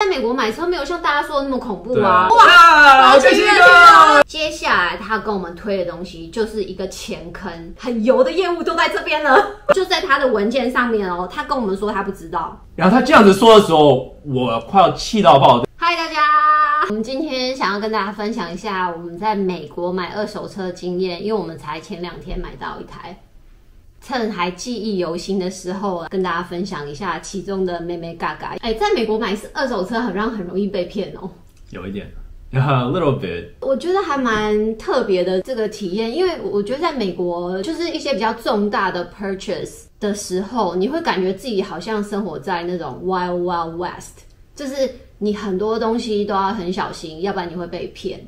在美国买车没有像大家说的那么恐怖啊！哇，好开心啊！接下来他跟我们推的东西就是一个钱坑，很油的业务都在这边了，就在他的文件上面哦。他跟我们说他不知道，然后他这样子说的时候，我快要气到爆。嗨，大家，我们今天想要跟大家分享一下我们在美国买二手车的经验，因为我们才前2天买到一台。趁还记忆犹新的时候，跟大家分享一下其中的妹妹嘎嘎。在美国买二手车好像很容易被骗哦。有一点。A little bit， 我觉得还蛮特别的这个体验，因为我觉得在美国就是一些比较重大的 purchase 的时候，你会感觉自己好像生活在那种 wild wild west， 就是你很多东西都要很小心，要不然你会被骗。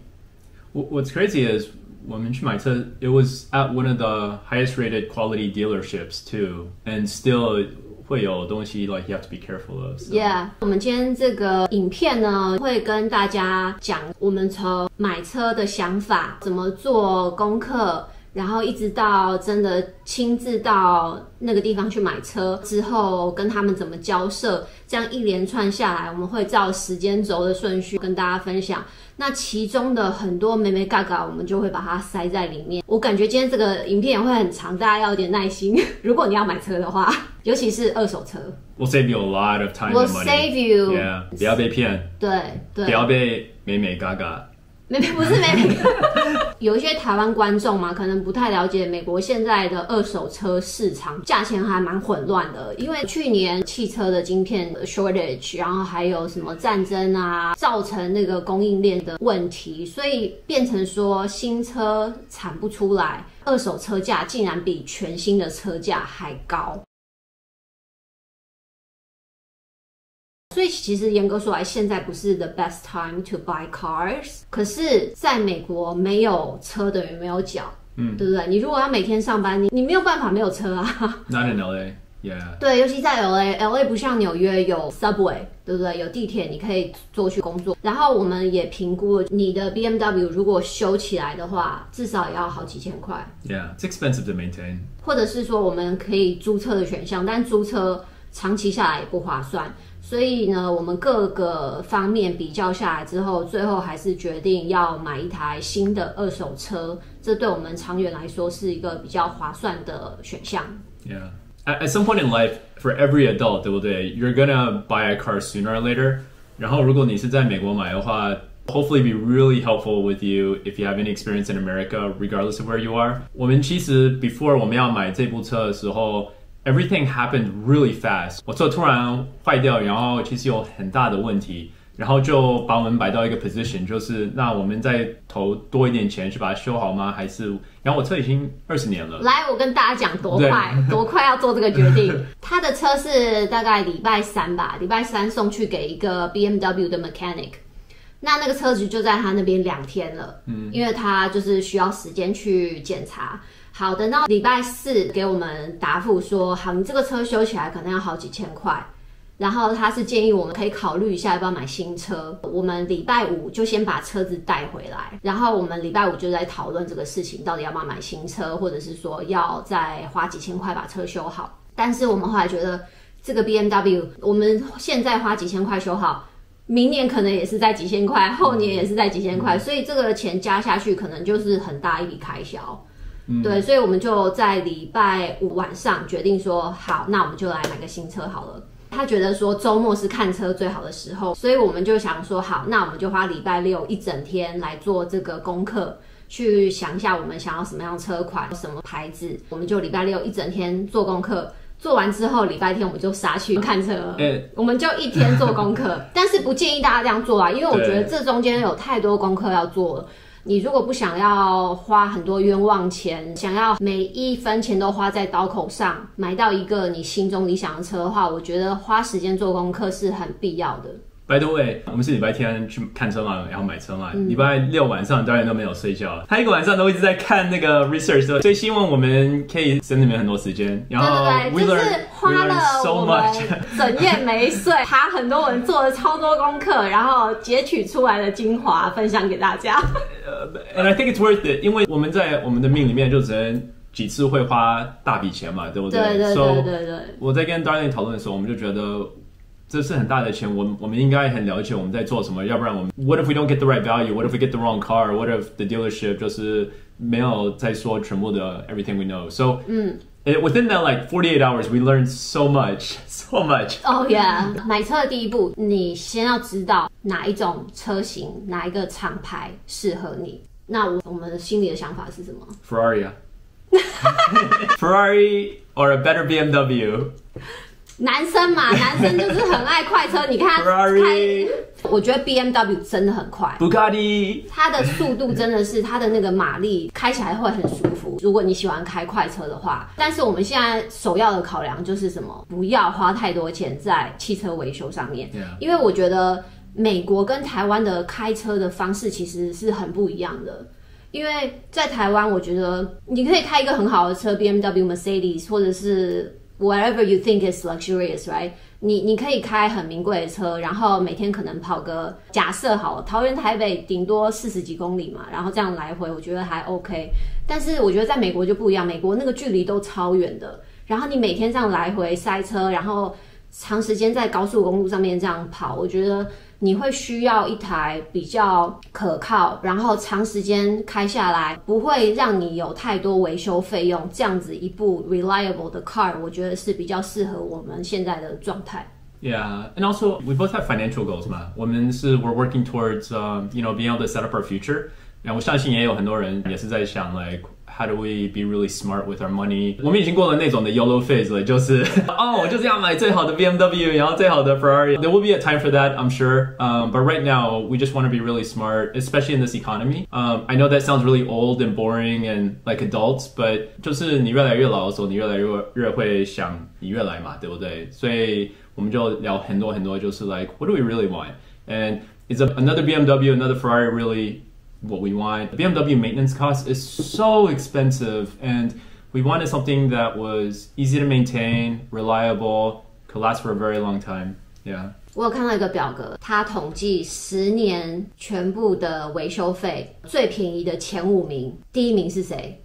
What's crazy is 我们去买车 it was at one of the highest rated quality dealerships too, and still会有东西 like you have to be careful of. So. Yeah， 我们今天这个影片呢，会跟大家讲我们从买车的想法，怎么做功课，然后一直到真的亲自到那个地方去买车之后，跟他们怎么交涉，这样一连串下来，我们会照时间轴的顺序跟大家分享。那其中的很多眉眉角角，我们就会把它塞在里面。我感觉今天这个影片也会很长，大家要有点耐心。如果你要买车的话，尤其是二手车 ，We'll save you a lot of time and money. We'll save you. Yeah， 不要被骗。对，不要被眉眉角角。不是眉眉。有一些台湾观众嘛，可能不太了解美国现在的二手车市场，价钱还蛮混乱的。因为去年汽车的晶片 shortage， 然后还有什么战争啊，造成那个供应链的问题，所以变成说新车产不出来，二手车价竟然比全新的车价还高。所以其实严格说来，现在不是 the best time to buy cars。可是在美国，没有车等于没有脚，对不对？你如果要每天上班，你没有办法没有车啊。Not in LA，yeah。对，尤其在 LA 不像纽约有 subway， 对不对？有地铁，你可以坐去工作。然后我们也评估你的 BMW 如果修起来的话，至少也要好几千块。Yeah，it's expensive to maintain。或者是说我们可以租车的选项，但租车长期下来也不划算。所以呢，我们各个方面比较下来之后，最后还是决定要买一台新的二手车，这对我们长远来说是一个比较划算的选项。Yeah. At some point in life, for every adult, 对不对 you're gonna buy a car sooner or later. 然后如果你是在美国买的话 hopefully be really helpful with you if you have any experience in America, regardless of where you are. 我们其实 before 我们要买这部车的时候Everything happened really fast. 我车突然坏掉，然后其实有很大的问题，然后就把我们摆到一个 position， 就是那我们再投多一点钱去把它修好吗？还是？然后我车已经20年了。来，我跟大家讲多快要做这个决定。他的车是大概礼拜三吧，礼拜三送去给一个 BMW 的 mechanic。那个车子就在他那边2天了，因为他就是需要时间去检查。好，等到礼拜四给我们答复说，好，你这个车修起来可能要好几千块，然后他是建议我们可以考虑一下要不要买新车。我们礼拜五就先把车子带回来，然后我们礼拜五就在讨论这个事情，到底要不要买新车，或者是说要再花几千块把车修好。但是我们后来觉得这个 BMW 我们现在花几千块修好，明年可能也是在几千块，后年也是在几千块，所以这个钱加下去可能就是很大一笔开销。对，所以我们就在礼拜五晚上决定说，好，那我们就来买个新车好了。他觉得说周末是看车最好的时候，所以我们就想说，好，那我们就花礼拜六一整天来做这个功课，去想一下我们想要什么样的车款、什么牌子。我们就礼拜六一整天做功课，做完之后礼拜天我们就杀去看车，我们就一天做功课。但是不建议大家这样做啊，因为我觉得这中间有太多功课要做了。你如果不想要花很多冤枉钱，想要每一分钱都花在刀口上，买到一个你心中理想的车的话，我觉得花时间做功课是很必要的。By the way， 我们是礼拜天去看车嘛，然后买车嘛。礼拜六晚上当然都没有睡觉了，他一个晚上都一直在看那个 research， 所以希望我们可以省你们很多时间。然后对，就是花了我们整夜没睡，他很多人做了超多功课，然后截取出来的精华分享给大家。And I think it's worth it， 因为我们在我们的命里面就只能几次会花大笔钱嘛，对不对？对。我在跟 Darlene 讨论的时候，我们就觉得这是很大的钱，我们应该很了解我们在做什么，要不然我们 What if we don't get the right value? What if we get the wrong car? What if the dealership 就是没有在说全部的 everything we know? So within that like 48 hours, we learned so much. Oh yeah， 买车的第一步，你先要知道哪一种车型、哪一个厂牌适合你。那我们心里的想法是什么 ？Ferrari 啊，Ferrari or a better BMW。男生嘛，男生就是很爱快车。你看 Ferrari， 我觉得 BMW 真的很快 ，Bugatti， 它的速度真的是它的那个马力开起来会很舒服。如果你喜欢开快车的话，但是我们现在首要的考量就是什么？不要花太多钱在汽车维修上面，因为我觉得美国跟台湾的开车的方式其实是很不一样的。因为在台湾，我觉得你可以开一个很好的车 ，BMW、Mercedes 或者是whatever you think is luxurious, right? 你可以开很名贵的车，然后每天可能跑个假设好，桃园台北顶多40几公里嘛，然后这样来回，我觉得还 OK。但是我觉得在美国就不一样，美国那个距离都超远的，然后你每天这样来回塞车，然后长时间在高速公路上面这样跑，我觉得你会需要一台比较可靠，然后长时间开下来不会让你有太多维修费用，这样子一部 reliable 的 car， 我觉得是比较适合我们现在的状态。Yeah, and also we both have financial goals 嘛，我们是 we're working towards being able to set up our future。然后我相信也有很多人也是在想 like how do we be really smart with our money？ 我们已经过了那种的 YOLO phase 了，就是我就是要买最好的 BMW， 然后最好的 Ferrari。There will be a time for that, I'm sure. But right now, we just want to be really smart, especially in this economy. I know that sounds really old and boring and like adults, but 就是你越来越老的时候，你越来越会想你越来嘛，对不对？所以我们就聊很多很多，就是 like what do we really want? And is another BMW, another Ferrari really what we want? The BMW maintenance cost is so expensive, and we wanted something that was easy to maintain, reliable, could last for a very long time. Yeah. 我有看到一个表格，它统计10年全部的维修费，最便宜的前5名，第1名是谁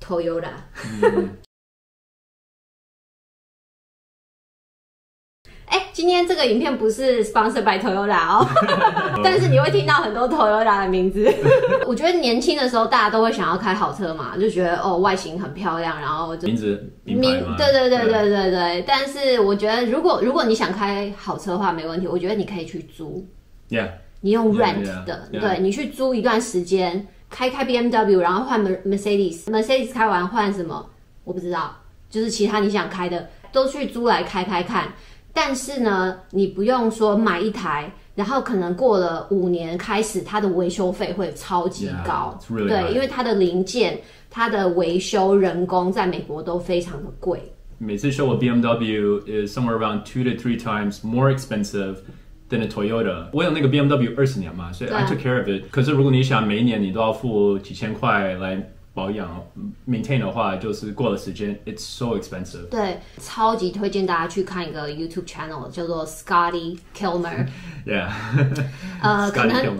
？Toyota。今天这个影片不是 sponsored by Toyota 哦，但是你会听到很多 Toyota 的名字。我觉得年轻的时候大家都会想要开好车嘛，就觉得外形很漂亮，然后就名字名牌嘛，对。但是我觉得如果你想开好车的话，没问题，我觉得你可以去租。Yeah. 你用 rent 的，对，你去租一段时间，开 BMW， 然后换 Mercedes 开完换什么我不知道，就是其他你想开的都去租来开看。但是呢，你不用说买一台，然后可能过了5年开始，它的维修费会超级高。Really 对，因为它的零件、它的维修人工在美国都非常的贵。每次修我 BMW is somewhere around 2 to 3 times more expensive than a Toyota. 我有那个 BMW 20年嘛，所以 I took care of it. 可是如果你想每一年你都要付几千块来保养 maintain 的话，就是过了时间 it's so expensive。 对，超级推荐大家去看一个 YouTube channel 叫做 Scotty Kilmer。 Yeah.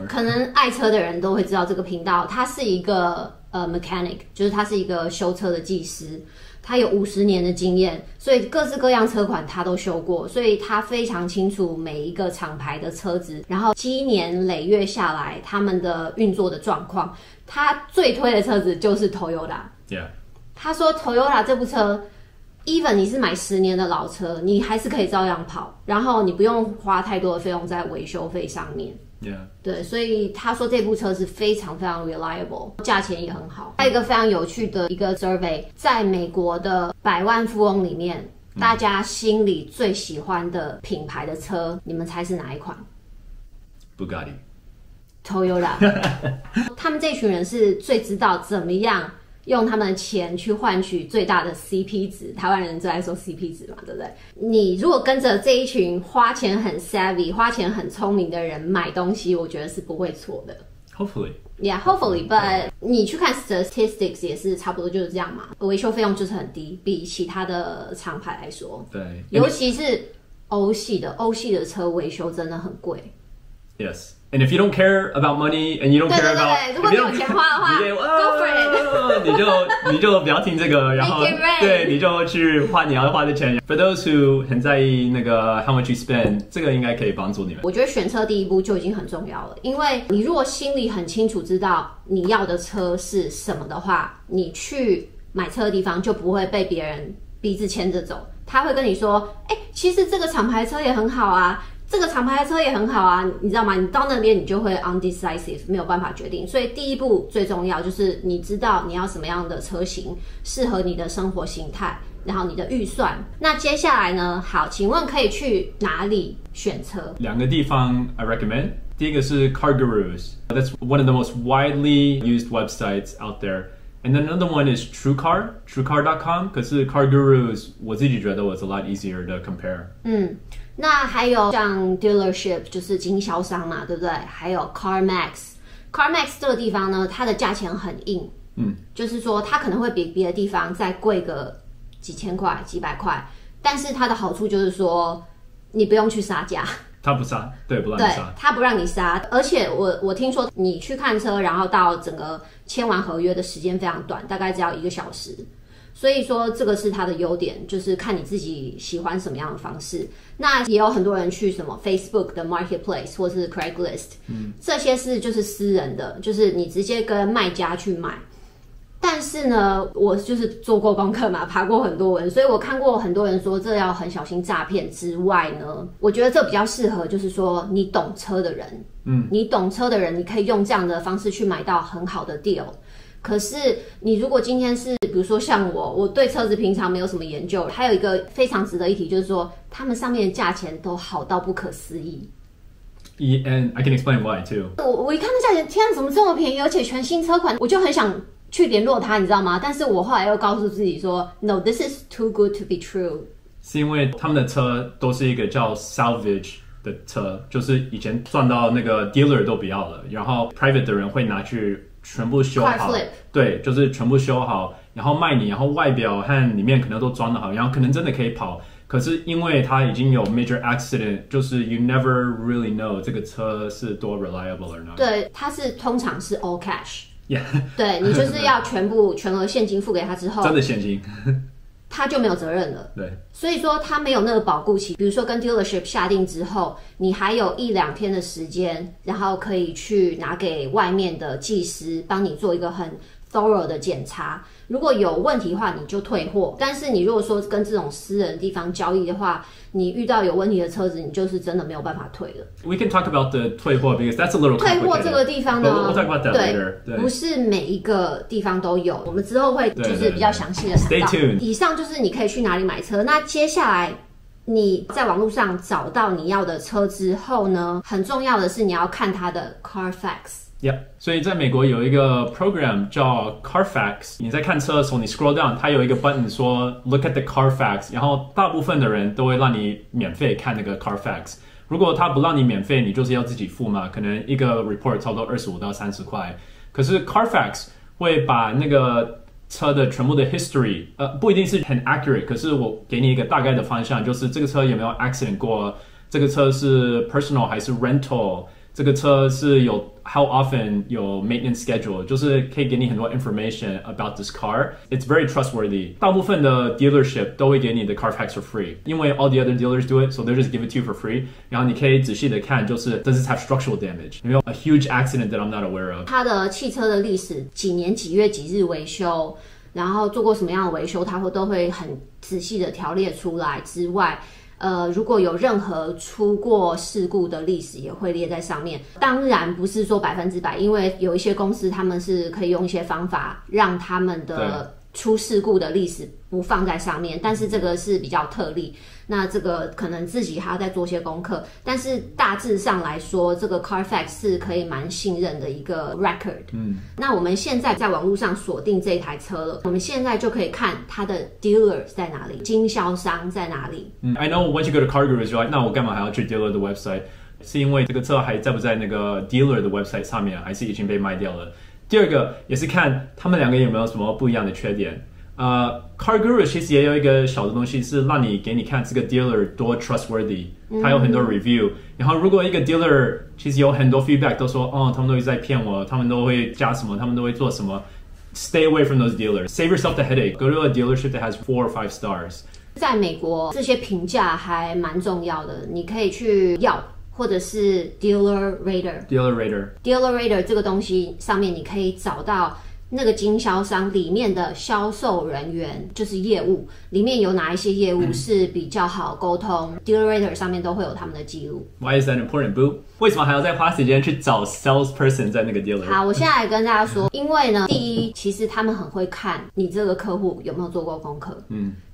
可能爱车的人都会知道这个频道，他是一个mechanic， 就是他是一个修车的技师，他有50年的经验，所以各式各样车款他都修过，所以他非常清楚每一个厂牌的车子，然后积年累月下来他们的运作的状况。他最推的车子就是 Toyota。 Yeah. 他说 Toyota 这部车 even 你是买10年的老车，你还是可以照样跑，然后你不用花太多的费用在维修费上面。Yeah. 对，所以他说这部车是非常非常 reliable， 价钱也很好。还有一个非常有趣的一个 survey， 在美国的100万富翁里面，大家心里最喜欢的品牌的车，你们猜是哪一款？ Bugatti。 Toyota。 他们这群人是最知道怎么样用他们的钱去换取最大的 CP 值，台湾人最爱说 CP 值嘛，对不对？你如果跟着这一群花钱很 savvy、花钱很聪明的人买东西，我觉得是不会错的。Hopefully. Yeah, hopefully. But 你去看 statistics 也是差不多就是这样嘛，维修费用就是很低，比其他的厂牌来说。对，尤其是欧系的车维修真的很贵。Yes. And if you don't care about money and you don't care about 对，如果你有钱花的话 ，Go for it 你就不要听这个，然后 Make it rain 对，你就去花你要花的钱。For those who 很在意那个 how much you spend， 这个应该可以帮助你们。我觉得选车第一步就已经很重要了，因为你如果心里很清楚知道你要的车是什么的话，你去买车的地方就不会被别人鼻子牵着走。他会跟你说，其实这个厂牌车也很好啊。这个厂牌的车也很好啊，你知道吗？你到那边你就会 undecisive， 没有办法决定。所以第一步最重要就是你知道你要什么样的车型适合你的生活形态，然后你的预算。那接下来呢？好，请问可以去哪里选车？两个地方 I recommend。第一个是 CarGurus. That's one of the most widely used websites out there. And then another one is TrueCar, TrueCar.com. 可是 CarGurus 我自己觉得 was a lot easier to compare. 那还有像 dealership 就是经销商嘛，对不对？还有 CarMax 这个地方呢，它的价钱很硬，就是说它可能会比别的地方再贵个几千块、几百块，但是它的好处就是说你不用去杀价。他不杀，对，不让你杀，他不让你杀，而且我听说你去看车，然后到整个签完合约的时间非常短，大概只要1个小时。所以说这个是它的优点，就是看你自己喜欢什么样的方式。那也有很多人去什么 Facebook 的 Marketplace 或是 Craigslist，这些是就是私人的，就是你直接跟卖家去买。但是呢，我就是做过功课嘛，爬过很多文，所以我看过很多人说这要很小心诈骗之外呢，我觉得这比较适合就是说你懂车的人，你懂车的人，你可以用这样的方式去买到很好的 deal。可是你如果今天是比如说像我对车子平常没有什么研究，还有一个非常值得一提就是说，他们上面的价钱都好到不可思议。And I can explain why too. 我一看那价钱，天啊，怎么这么便宜，而且全新车款，我就很想去联络他，你知道吗？但是我后来又告诉自己说 ，No, this is too good to be true。是因为他们的车都是一个叫 salvage 的车，就是以前赚到那个 dealer 都不要了，然后 private 的人会拿去全部修好， Car flip 对，就是全部修好，然后卖你，然后外表和里面可能都装得好，然后可能真的可以跑。可是因为它已经有 major accident， 就是 you never really know 这个车是多 reliable or not。对，它是通常是 all cash。Yeah. 对，你就是要全额现金付给他之后，真的现金，他就没有责任了。对，所以说他没有那个保固期。比如说跟 dealership 下定之后，你还有1-2天的时间，然后可以去拿给外面的技师帮你做一个很 thorough 的检查。如果有问题的话，你就退货。但是你如果说跟这种私人地方交易的话，你遇到有问题的车子，你就是真的没有办法退了。We can talk about the 退货 because that's a little complicated. 退货这个地方呢 We'll talk about that later. 对，不是每一个地方都有，我们之后会就是比较详细的谈到。Stay tuned. 以上就是你可以去哪里买车。那接下来你在网络上找到你要的车之后呢，很重要的是你要看它的 Carfax。Yeah. 所以在美国有一个 program 叫 Carfax， 你在看车的时候，你 scroll down， 它有一个 button 说 Look at the Carfax， 然后大部分的人都会让你免费看那个 Carfax。如果他不让你免费，你就是要自己付嘛，可能一个 report 差不多25到30块。可是 Carfax 会把那个车的全部的 history， 不一定是很 accurate， 可是我给你一个大概的方向，就是这个车有没有 accident 过，这个车是 personal 还是 rental。这个车是有 how often 有 maintenance schedule， 就是可以给你很多 information about this car. It's very trustworthy. 大部分的 dealership 都会给你的 Carfax for free， 因为 all the other dealers do it, so they just give it to you for free. 然后你可以仔细的看，就是 does it have structural damage？ 有没有 a huge accident that I'm not aware of？ 它的汽车的历史，几年几月几日维修，然后做过什么样的维修，它都会很仔细的条列出来之外。如果有任何出过事故的历史也会列在上面，当然不是说100%，因为有一些公司他们是可以用一些方法让他们的出事故的历史不放在上面，但是这个是比较特例，那这个可能自己还要再做些功课，但是大致上来说，这个 Carfax 是可以蛮信任的一个 record。那我们现在在网络上锁定这台车了，我们现在就可以看它的 dealer 在哪里，经销商在哪里。I know once you go to CarGurus, you're like， 那我干嘛还要去 dealer 的 website？ 是因为这个车还在不在那个 dealer 的 website 上面，还是已经被卖掉了？第二个也是看他们两个有没有什么不一样的缺点。Car Guru 其实也有一个小的东西是让你给你看这个 dealer 多 trustworthy，他有很多 review，然后如果一个 dealer 其实有很多 feedback 都说他们都会在骗我，他们都会加什么，他们都会做什么 ，stay away from those dealers. Save yourself the headache. Go to a dealership that has 4 or 5 stars. 在美国，这些评价还蛮重要的，你可以去要。或者是 Dealer Rater 这个东西上面，你可以找到那个经销商里面的销售人员，就是业务里面有哪一些业务是比较好沟通，Dealer Rater 上面都会有他们的记录。Why is that important, Boo? 为什么还要再花时间去找 salesperson 在那个 dealer？ 好，我现在来跟大家说，因为呢，第一，其实他们很会看你这个客户有没有做过功课，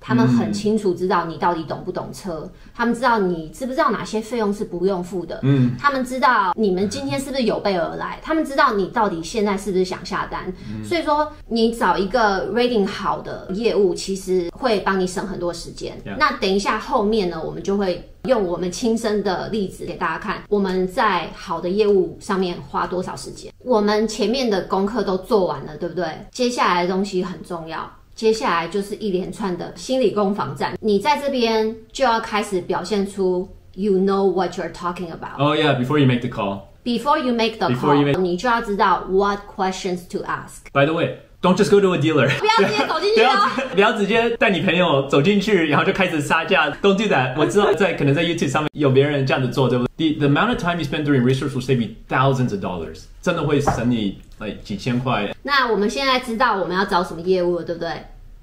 他们很清楚知道你到底懂不懂车，他们知道你知不知道哪些费用是不用付的，他们知道你们今天是不是有备而来，他们知道你到底现在是不是想下单，所以说你找一个 rating 好的业务，其实会帮你省很多时间。那等一下后面呢，我们就会用我们亲身的例子给大家看，我们在好的业务上面花多少时间。我们前面的功课都做完了，对不对？接下来的东西很重要，接下来就是一连串的心理攻防战。你在这边就要开始表现出 you know what you're talking about. Oh yeah, before you make the call. Before you make the call, 你就要知道 what questions to ask. By the way.Don't just go to a dealer. 不要直接走进去哦！不要直接带你朋友走进去，然后就开始杀价。Don't do that. 我知道可能在 YouTube 上面有别人这样子做，对不对 ？The amount of time you spend doing research will save you thousands of dollars. 真的会省你几千块。那我们现在知道我们要找什么业务了，对不对？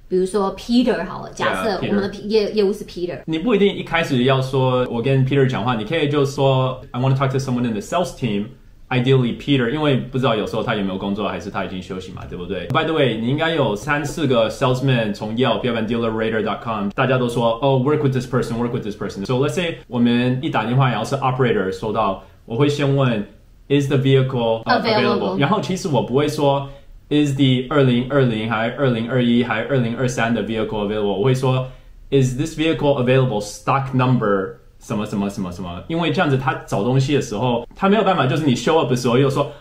比如说 Peter 好了，假设我们的业务是 Peter， 你不一定一开始要说我跟 Peter 讲话，你可以就说 I want to talk to someone in the sales team.Ideally Peter， 因为不知道有时候他有没有工作，还是他已经休息嘛，对不对 ？By the way， 你应该有3-4个 salesman 从 Yelp， 要不然 dealerrater.com， 大家都说work with this person，work with this person。So let's say 我们一打电话，然后是 operator 收到，我会先问 Is the vehicle available？ 然后其实我不会说 Is the 2020还是2021还是2023的 vehicle available？ 我会说 Is this vehicle available stock number？什么什么什么什么，因为这样子他找东西的时候，他没有办法，就是你 show up 的时候又说，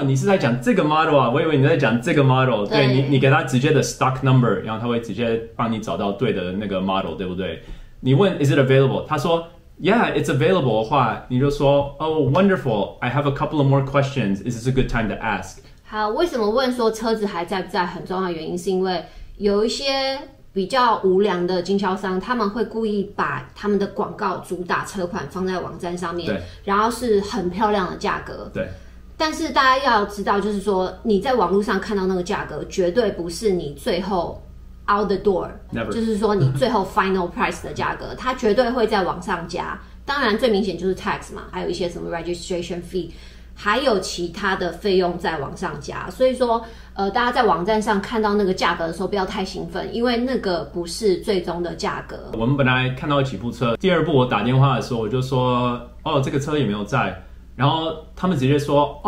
你是在讲这个 model 啊，我以为你在讲这个 model， 对你给他直接的 stock number， 然后他会直接帮你找到对的那个 model， 对不对？你问 Is it available？ 他说 Yeah, it's available 的话，你就说wonderful, I have a couple of more questions. Is this a good time to ask？ 好，为什么问说车子还在不在很重要的原因，是因为有一些比较无良的经销商，他们会故意把他们的广告主打车款放在网站上面，然后是很漂亮的价格。对。但是大家要知道，就是说你在网络上看到那个价格，绝对不是你最后 out the door， 就是说你最后 final price 的价格，它绝对会在网上加。当然，最明显就是 tax 嘛，还有一些什么 registration fee。还有其他的费用在往上加，所以说，大家在网站上看到那个价格的时候，不要太兴奋，因为那个不是最终的价格。我们本来看到几部车，第二部我打电话的时候，我就说，这个车也没有在，然后他们直接说，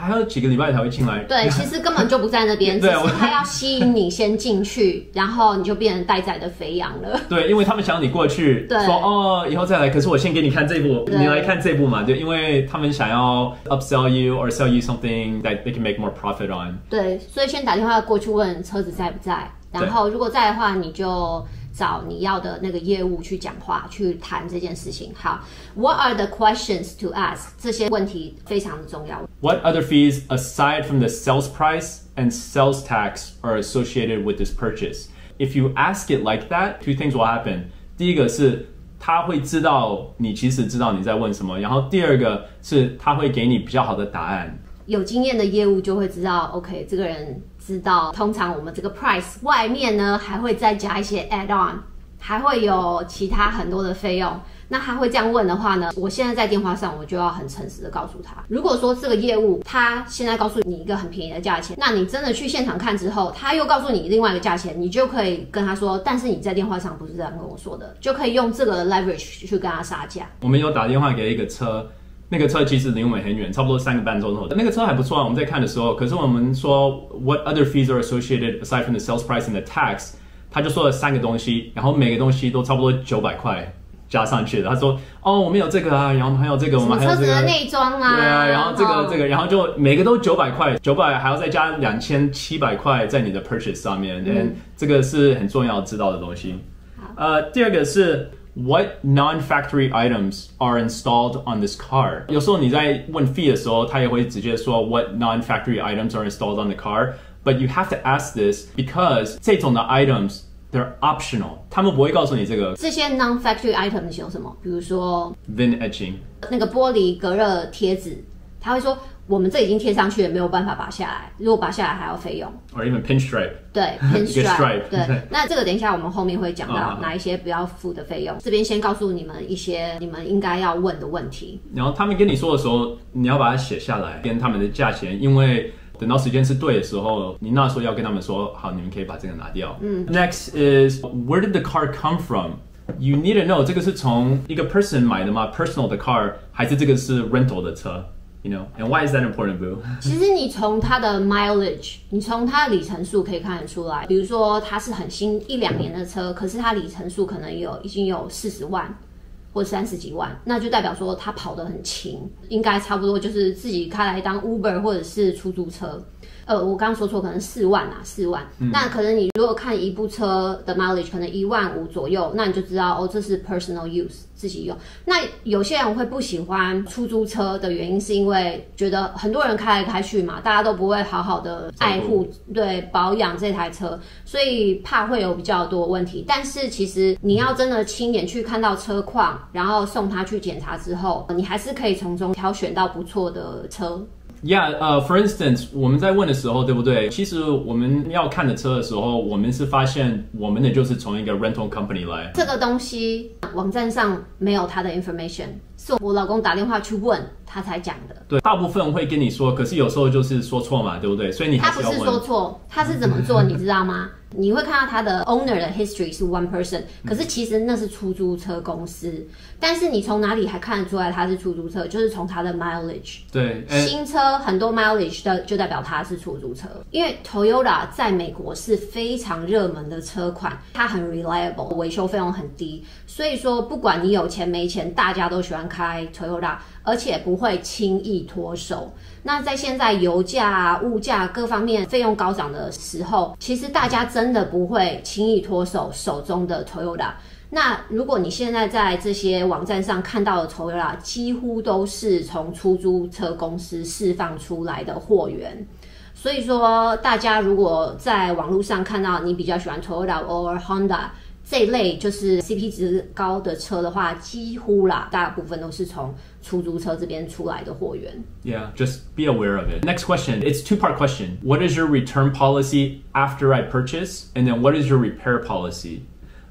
还有几个礼拜才会进来。对，其实根本就不在那边，只是他要吸引你先进去，然后你就变成待宰的肥羊了。对，因为他们想你过去，说以后再来，可是我先给你看这部，你来看这部嘛，就因为他们想要 upsell you or sell you something that they can make more profit on。对，所以先打电话过去问车子在不在，然后如果在的话，你就找你要的那个业务去讲话，去谈这件事情。好 ，What are the questions to ask？ 这些问题非常的重要。What other fees aside from the sales price and sales tax are associated with this purchase? If you ask it like that, two things will happen. 第一个是他会知道你其实知道你在问什么，然后第二个是他会给你比较好的答案。有经验的业务就会知道 ，OK， 这个人知道，通常我们这个 price 外面呢还会再加一些 add on， 还会有其他很多的费用。那他会这样问的话呢，我现在在电话上我就要很诚实的告诉他，如果说这个业务他现在告诉你一个很便宜的价钱，那你真的去现场看之后，他又告诉你另外一个价钱，你就可以跟他说，但是你在电话上不是这样跟我说的，就可以用这个 leverage 去跟他杀价。我们有打电话给一个车。那个车其实离我们很远，差不多3个半钟头。那个车还不错啊，我们在看的时候，可是我们说 What other fees are associated aside from the sales price and the tax？ 他就说了3个东西，然后每个东西都差不多900块。加上去的。他说哦，我们有这个啊，然后还有这个，我们还有这个车子的内装啊，对啊，然后这个，然后就每个都900块，900还要再加2700块在你的 purchase 上面，这个是很重要知道的东西。第二个是 What non-factory items are installed on this car？ 有时候你在问 fee 的时候，他也会直接说 What non-factory items are installed on the car？But you have to ask this because 这种的 items they're optional， 他们不会告诉你这个。这些 non-factory items 有什么？比如说 VIN etching， 那个玻璃隔热贴纸，他会说我们这已经贴上去了，没有办法拔下来，如果拔下来还要费用。Or even pinstripe。对 ，pinstripe。对，那这个等一下我们后面会讲到哪一些不要付的费用。这边先告诉你们一些你们应该要问的问题。然后他们跟你说的时候，你要把它写下来，跟他们的价钱，因为等到时间是对的时候，你那时候要跟他们说，好，你们可以把这个拿掉。Next is where did the car come from? You need to know 这个是从一个 person 买的吗 ？personal 的 car 还是这个是 rental 的车 ？You know, and why is that important, Boo? 其实你从它的 mileage， 你从它的里程数可以看得出来。比如说它是很新1-2年的车，可是它里程数可能已经有40万。或30几万，那就代表说他跑得很勤，应该差不多就是自己开来当 Uber 或者是出租车。我刚刚说错，可能4万啊，4万。那可能你如果看一部车的 mileage 可能15000左右，那你就知道哦，这是 personal use 自己用。那有些人会不喜欢出租车的原因，是因为觉得很多人开来开去嘛，大家都不会好好的爱护对保养这台车，所以怕会有比较多问题。但是其实你要真的亲眼去看到车况，然后送他去检查之后，你还是可以从中挑选到不错的车。Yeah, for instance, 我们在问的时候，对不对？其实我们要看的车的时候，我们是发现我们的就是从一个 rental company 来。这个东西网站上没有它的 information， 是我老公打电话去问他才讲的。对，大部分会跟你说，可是有时候就是说错嘛，对不对？所以你还是要问。他不是说错，他是怎么做，你知道吗？你会看到他的 owner 的 history 是 one person， 可是其实那是出租车公司。但是你从哪里还看得出来他是出租车？就是从他的 mileage。对，新车很多 mileage 的就代表它是出租车。因为 Toyota 在美国是非常热门的车款，它很 reliable， 维修费用很低，所以说不管你有钱没钱，大家都喜欢开 Toyota， 而且不会轻易脱手。那在现在油价、物价各方面费用高涨的时候，其实大家真的不会轻易脱手中的 Toyota。那如果你现在在这些网站上看到的 Toyota， 几乎都是从出租车公司释放出来的货源。所以说，大家如果在网络上看到你比较喜欢 Toyota or Honda 这一类就是 CP 值高的车的话，几乎啦，大部分都是从出租车这边出来的货源。Yeah, just be aware of it. Next question. It's two-part question. What is your return policy after I purchase? And then what is your repair policy?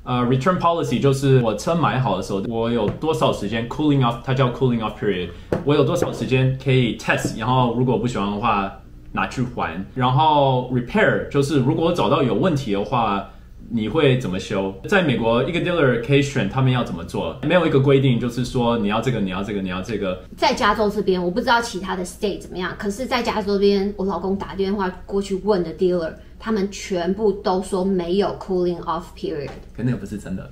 Return policy 就是我车买好的时候，我有多少时间 cooling off， 它叫 cooling off period。我有多少时间可以 test， 然后如果不喜欢的话拿去还。然后 repair 就是如果我找到有问题的话，你会怎么修？在美国，一个 dealer 可以选他们要怎么做，没有一个规定，就是说你要这个，你要这个，你要这个。在加州这边，我不知道其他的 state 怎么样，可是在加州这边，我老公打电话过去问的 dealer， 他们全部都说没有 cooling off period。可那个不是真的。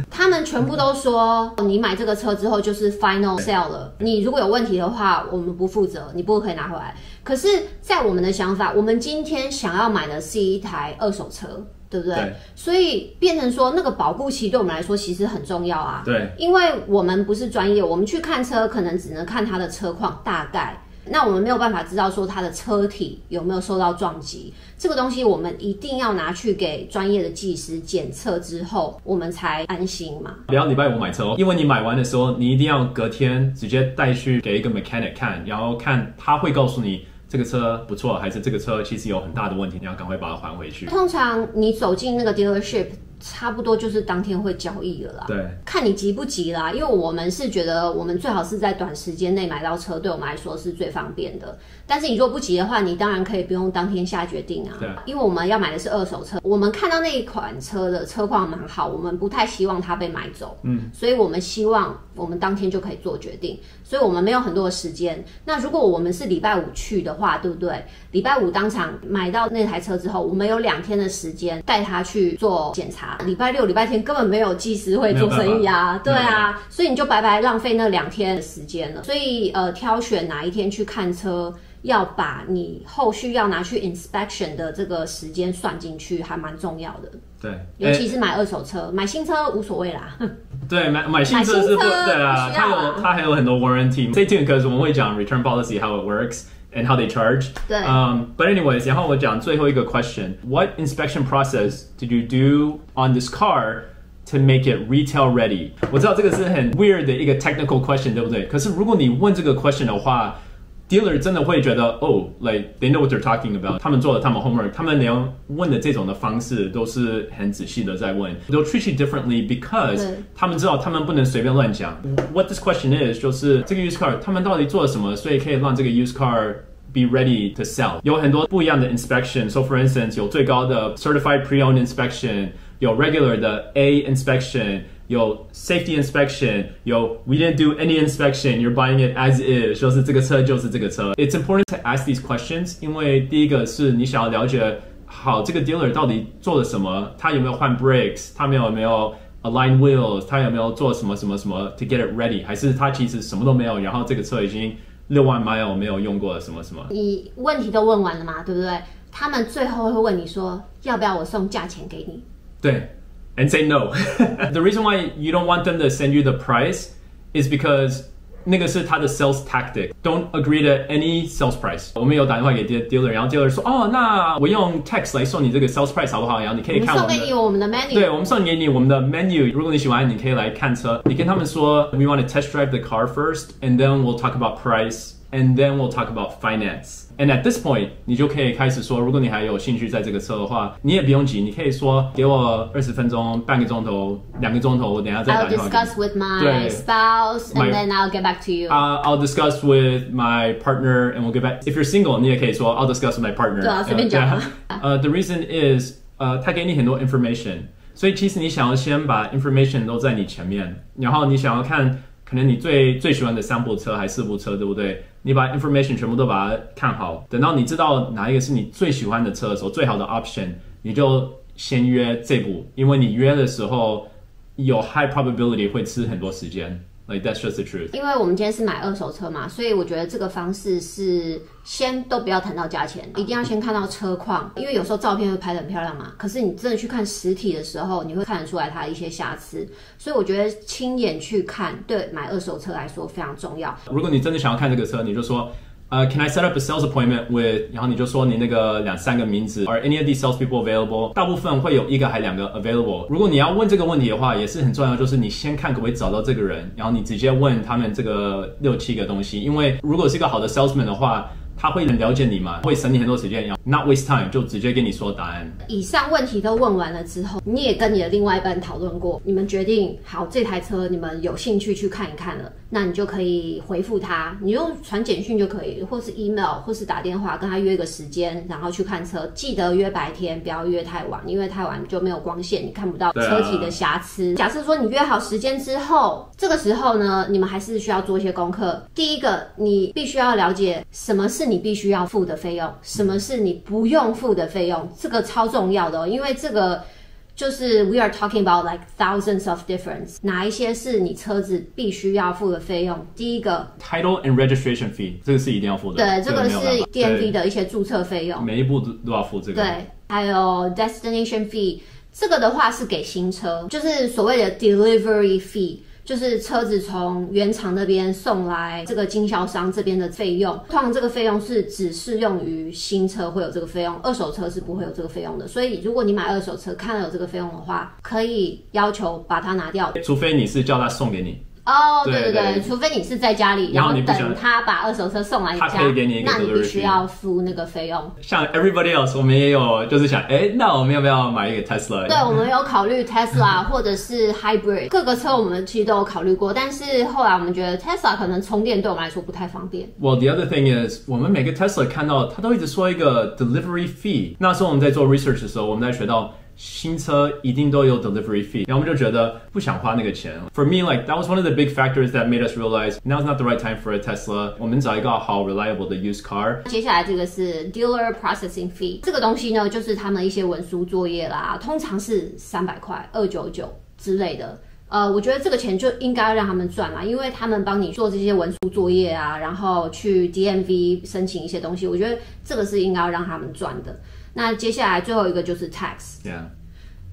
他们全部都说，你买这个车之后就是 final sell 了，你如果有问题的话，我们不负责，你不可以拿回来。可是，在我们的想法，我们今天想要买的是一台二手车。对不对？对，所以变成说那个保固期对我们来说其实很重要啊。对，因为我们不是专业，我们去看车可能只能看它的车况大概，那我们没有办法知道说它的车体有没有受到撞击。这个东西我们一定要拿去给专业的技师检测之后，我们才安心嘛。不要礼拜五买车哦，因为你买完的时候，你一定要隔天直接带去给一个 mechanic 看，然后看他会告诉你。这个车不错，还是这个车其实有很大的问题，你要赶快把它还回去。通常你走进那个 dealership， 差不多就是当天会交易了啦。对，看你急不急啦，因为我们是觉得我们最好是在短时间内买到车，对我们来说是最方便的。但是你如果不急的话，你当然可以不用当天下决定啊。对，因为我们要买的是二手车，我们看到那一款车的车况蛮好，我们不太希望它被买走。所以我们希望我们当天就可以做决定，所以我们没有很多的时间。那如果我们是礼拜五去的话，对不对？礼拜五当场买到那台车之后，我们有2天的时间带它去做检查。查，礼拜六、礼拜天根本没有技师会做生意啊，对啊，所以你就白白浪费那2天的时间了。所以挑选哪一天去看车，要把你后续要拿去 inspection 的这个时间算进去，还蛮重要的。对，尤其是买二手车，买新车无所谓啦。对，买新车是不对啊，它还有很多 warranty。Stay tuned because 我们会讲 return policy how it works and how they charge. 对。But anyways， 然后我讲最后一个 question。What inspection process did you do on this car to make it retail ready？ 我知道这个是很 weird 的一个 technical question， 对不对？可是如果你问这个 question 的话， dealer 真的会觉得like they know what they're talking about， 他们做了他们 homework， 他们连问的这种的方式都是很仔细的在问。They'll treat you differently because 他们知道他们不能随便乱讲。What this question is 就是这个 used car 他们到底做了什么，所以可以让这个 used car be ready to sell。有很多不一样的 inspection。So for instance， 有最高的 certified pre-owned inspection， 有 regular 的 A inspection。有 safety inspection， 有 we didn't do any inspection， you're buying it as is， 就是这个车就是这个车。It's important to ask these questions， 因为第一个是你想要了解好这个 dealer 到底做了什么，他有没有换 brakes， 他有没有 align wheels， 他有没有做什么什么什么 to get it ready， 还是他其实什么都没有，然后这个车已经6万 mile 没有用过什么什么。你问题都问完了嘛，对不对？他们最后会问你说要不要我送价钱给你？对。And say no. The reason why you don't want them to send you the price is because 那个是他的 sales tactic. Don't agree to any sales price. 我们有打电话给 dealer， 然后 dealer 说那我用 text 来送你这个 sales price 好不好？然后你可以看我们送给你我们的 menu。对，我们送给你我们的 menu。如果你喜欢，你可以来看车。你跟他们说 We want to test drive the car first, and then we'll talk about price, and then we'll talk about finance.And at this point， 你就可以开始说，如果你还有兴趣在这个车的话，你也不用急，你可以说给我20分钟、半个钟头、2个钟头，我等一下再打电话给你。I'll discuss with my spouse and then I'll get back to you. I'll discuss with my partner and we'll get back. If you're single， 你也可以说 I'll discuss with my partner. 对啊，随便讲。The reason is， 他给你很多 information， 所以其实你想要先把 information 都在你前面，然后你想要看。可能你最喜欢的3部车还是4部车，对不对？你把 information 全部都把它看好，等到你知道哪一个是你最喜欢的车的时候，最好的 option， 你就先约这部，因为你约的时候有 high probability 会吃很多时间。Like that's just the truth. 因为我们今天是买二手车嘛，所以我觉得这个方式是先都不要谈到价钱，一定要先看到车况，因为有时候照片会拍得很漂亮嘛，可是你真的去看实体的时候，你会看得出来它的一些瑕疵，所以我觉得亲眼去看，对买二手车来说非常重要。如果你真的想要看这个车，你就说。Can I set up a sales appointment with？ 然后你就说你那个2-3个名字 ，Are any of these salespeople available？ 大部分会有1个还2个 available。如果你要问这个问题的话，也是很重要，就是你先看可不可以找到这个人，然后你直接问他们这个6-7个东西。因为如果是一个好的 salesman 的话，他会很了解你嘛，会省你很多时间，然后 not waste time， 就直接跟你说答案。以上问题都问完了之后，你也跟你的另外一半讨论过，你们决定好这台车你们有兴趣去看一看了，那你就可以回复他，你用传简讯就可以，或是 email， 或是打电话跟他约个时间，然后去看车。记得约白天，不要约太晚，因为太晚就没有光线，你看不到车体的瑕疵。假设说你约好时间之后，这个时候呢，你们还是需要做一些功课。第一个，你必须要了解什么是你必须要付的费用，什么是你不用付的费用，这个超重要的因为这个就是 we are talking about like thousands of difference， 哪一些是你车子必须要付的费用？第一个 title and registration fee， 这个是一定要付的。对，这个是 DMV 的一些注册费用，每一步都要付这个。对，还有 destination fee， 这个的话是给新车，就是所谓的 delivery fee。就是车子从原厂那边送来这个经销商这边的费用，通常这个费用是只适用于新车会有这个费用，二手车是不会有这个费用的。所以如果你买二手车看到有这个费用的话，可以要求把它拿掉，除非你是叫他送给你。对，除非你是在家里，然后等他把二手车送来你家，那你必须要付那个费用。像 everybody else， 我们也有就是想，那我们要不要买一个 Tesla？ 对，我们有考虑 Tesla 或者是 Hybrid， 各个车我们其实都有考虑过，但是后来我们觉得 Tesla 可能充电对我们来说不太方便。Well, the other thing is， 我们每个 Tesla 看到他都一直说一个 delivery fee。那时候我们在做 research 的时候，我们在学到新车一定都有 delivery fee， 然后我们就觉得不想花那个钱。For me, like that was one of the big factors that made us realize now's not the right time for a Tesla. 我们找一个好 reliable 的 used car。接下来这个是 dealer processing fee， 这个东西呢，就是他们一些文书作业啦，通常是300块、299之类的。我觉得这个钱就应该让他们赚啦，因为他们帮你做这些文书作业啊，然后去 DMV 申请一些东西，我觉得这个是应该要让他们赚的。那接下来最后一个就是 tax。Yeah.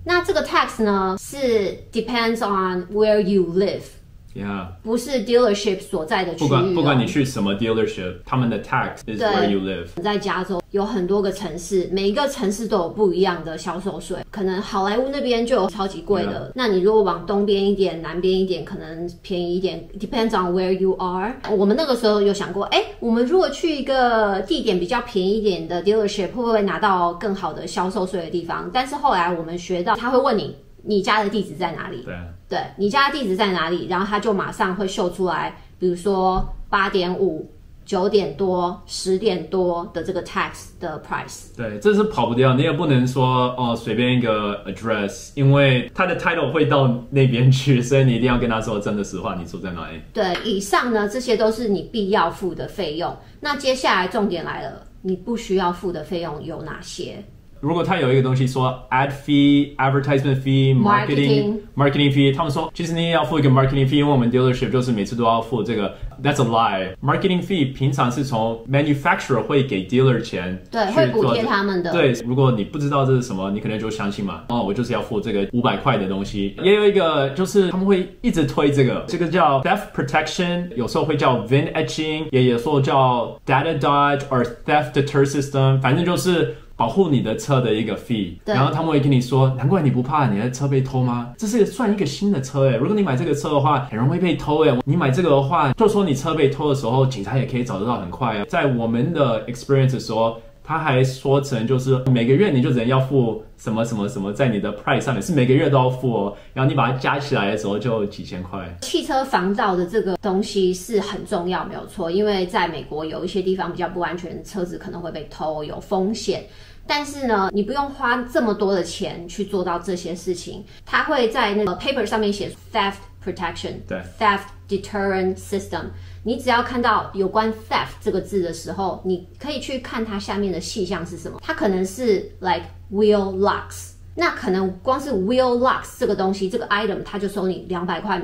那这个 tax 呢是 depends on where you live。Yeah. 不是 dealership 所在的区域。不管你去什么 dealership， 他们的 tax is where you live。在加州有很多个城市，每一个城市都有不一样的销售税。可能好莱坞那边就有超级贵的，那你如果往东边一点、南边一点，可能便宜一点。Depends on where you are。我们那个时候有想过，我们如果去一个地点比较便宜一点的 dealership， 会不会拿到更好的销售税的地方？但是后来我们学到，他会问你家的地址在哪里？对，你家的地址在哪里？然后他就马上会秀出来，比如说8.5、9点多、10点多的这个 tax 的 price。对，这是跑不掉，你也不能说随便一个 address， 因为他的 title 会到那边去，所以你一定要跟他说真的实话，你住在哪里。对，以上呢这些都是你必要付的费用。那接下来重点来了，你不需要付的费用有哪些？如果他有一个东西说 ad fee, advertisement fee, marketing fee， 他们说其实你也要付一个 marketing fee， 因为我们 dealership 就是每次都要付这个。That's a lie. Marketing fee 平常是从 manufacturer 会给 dealer 钱，对，会补贴他们的。对，如果你不知道这是什么，你可能就相信嘛，我就是要付这个500块的东西。也有一个就是他们会一直推这个叫 theft protection， 有时候会叫 VIN etching， 也有时候叫 data dodge or theft deter system， 反正就是保护你的车的一个 fee， 然后他们会跟你说，难怪你不怕你的车被偷吗？这是算一个新的车如果你买这个车的话，很容易被偷你买这个的话，就说你车被偷的时候，警察也可以找得到很快在我们的 experience 说，他还说成就是每个月你就只能要付什么什么什么在你的 price 上面，是每个月都要付然后你把它加起来的时候就几千块。汽车防盗的这个东西是很重要，没有错，因为在美国有一些地方比较不安全，车子可能会被偷，有风险。但是呢，你不用花这么多的钱去做到这些事情。它会在那个 paper 上面写 theft protection， 对 theft deterrent system。你只要看到有关 theft 这个字的时候，你可以去看它下面的细项是什么。它可能是 like wheel locks， 那可能光是 wheel locks 这个东西，这个 item 它就收你$200块。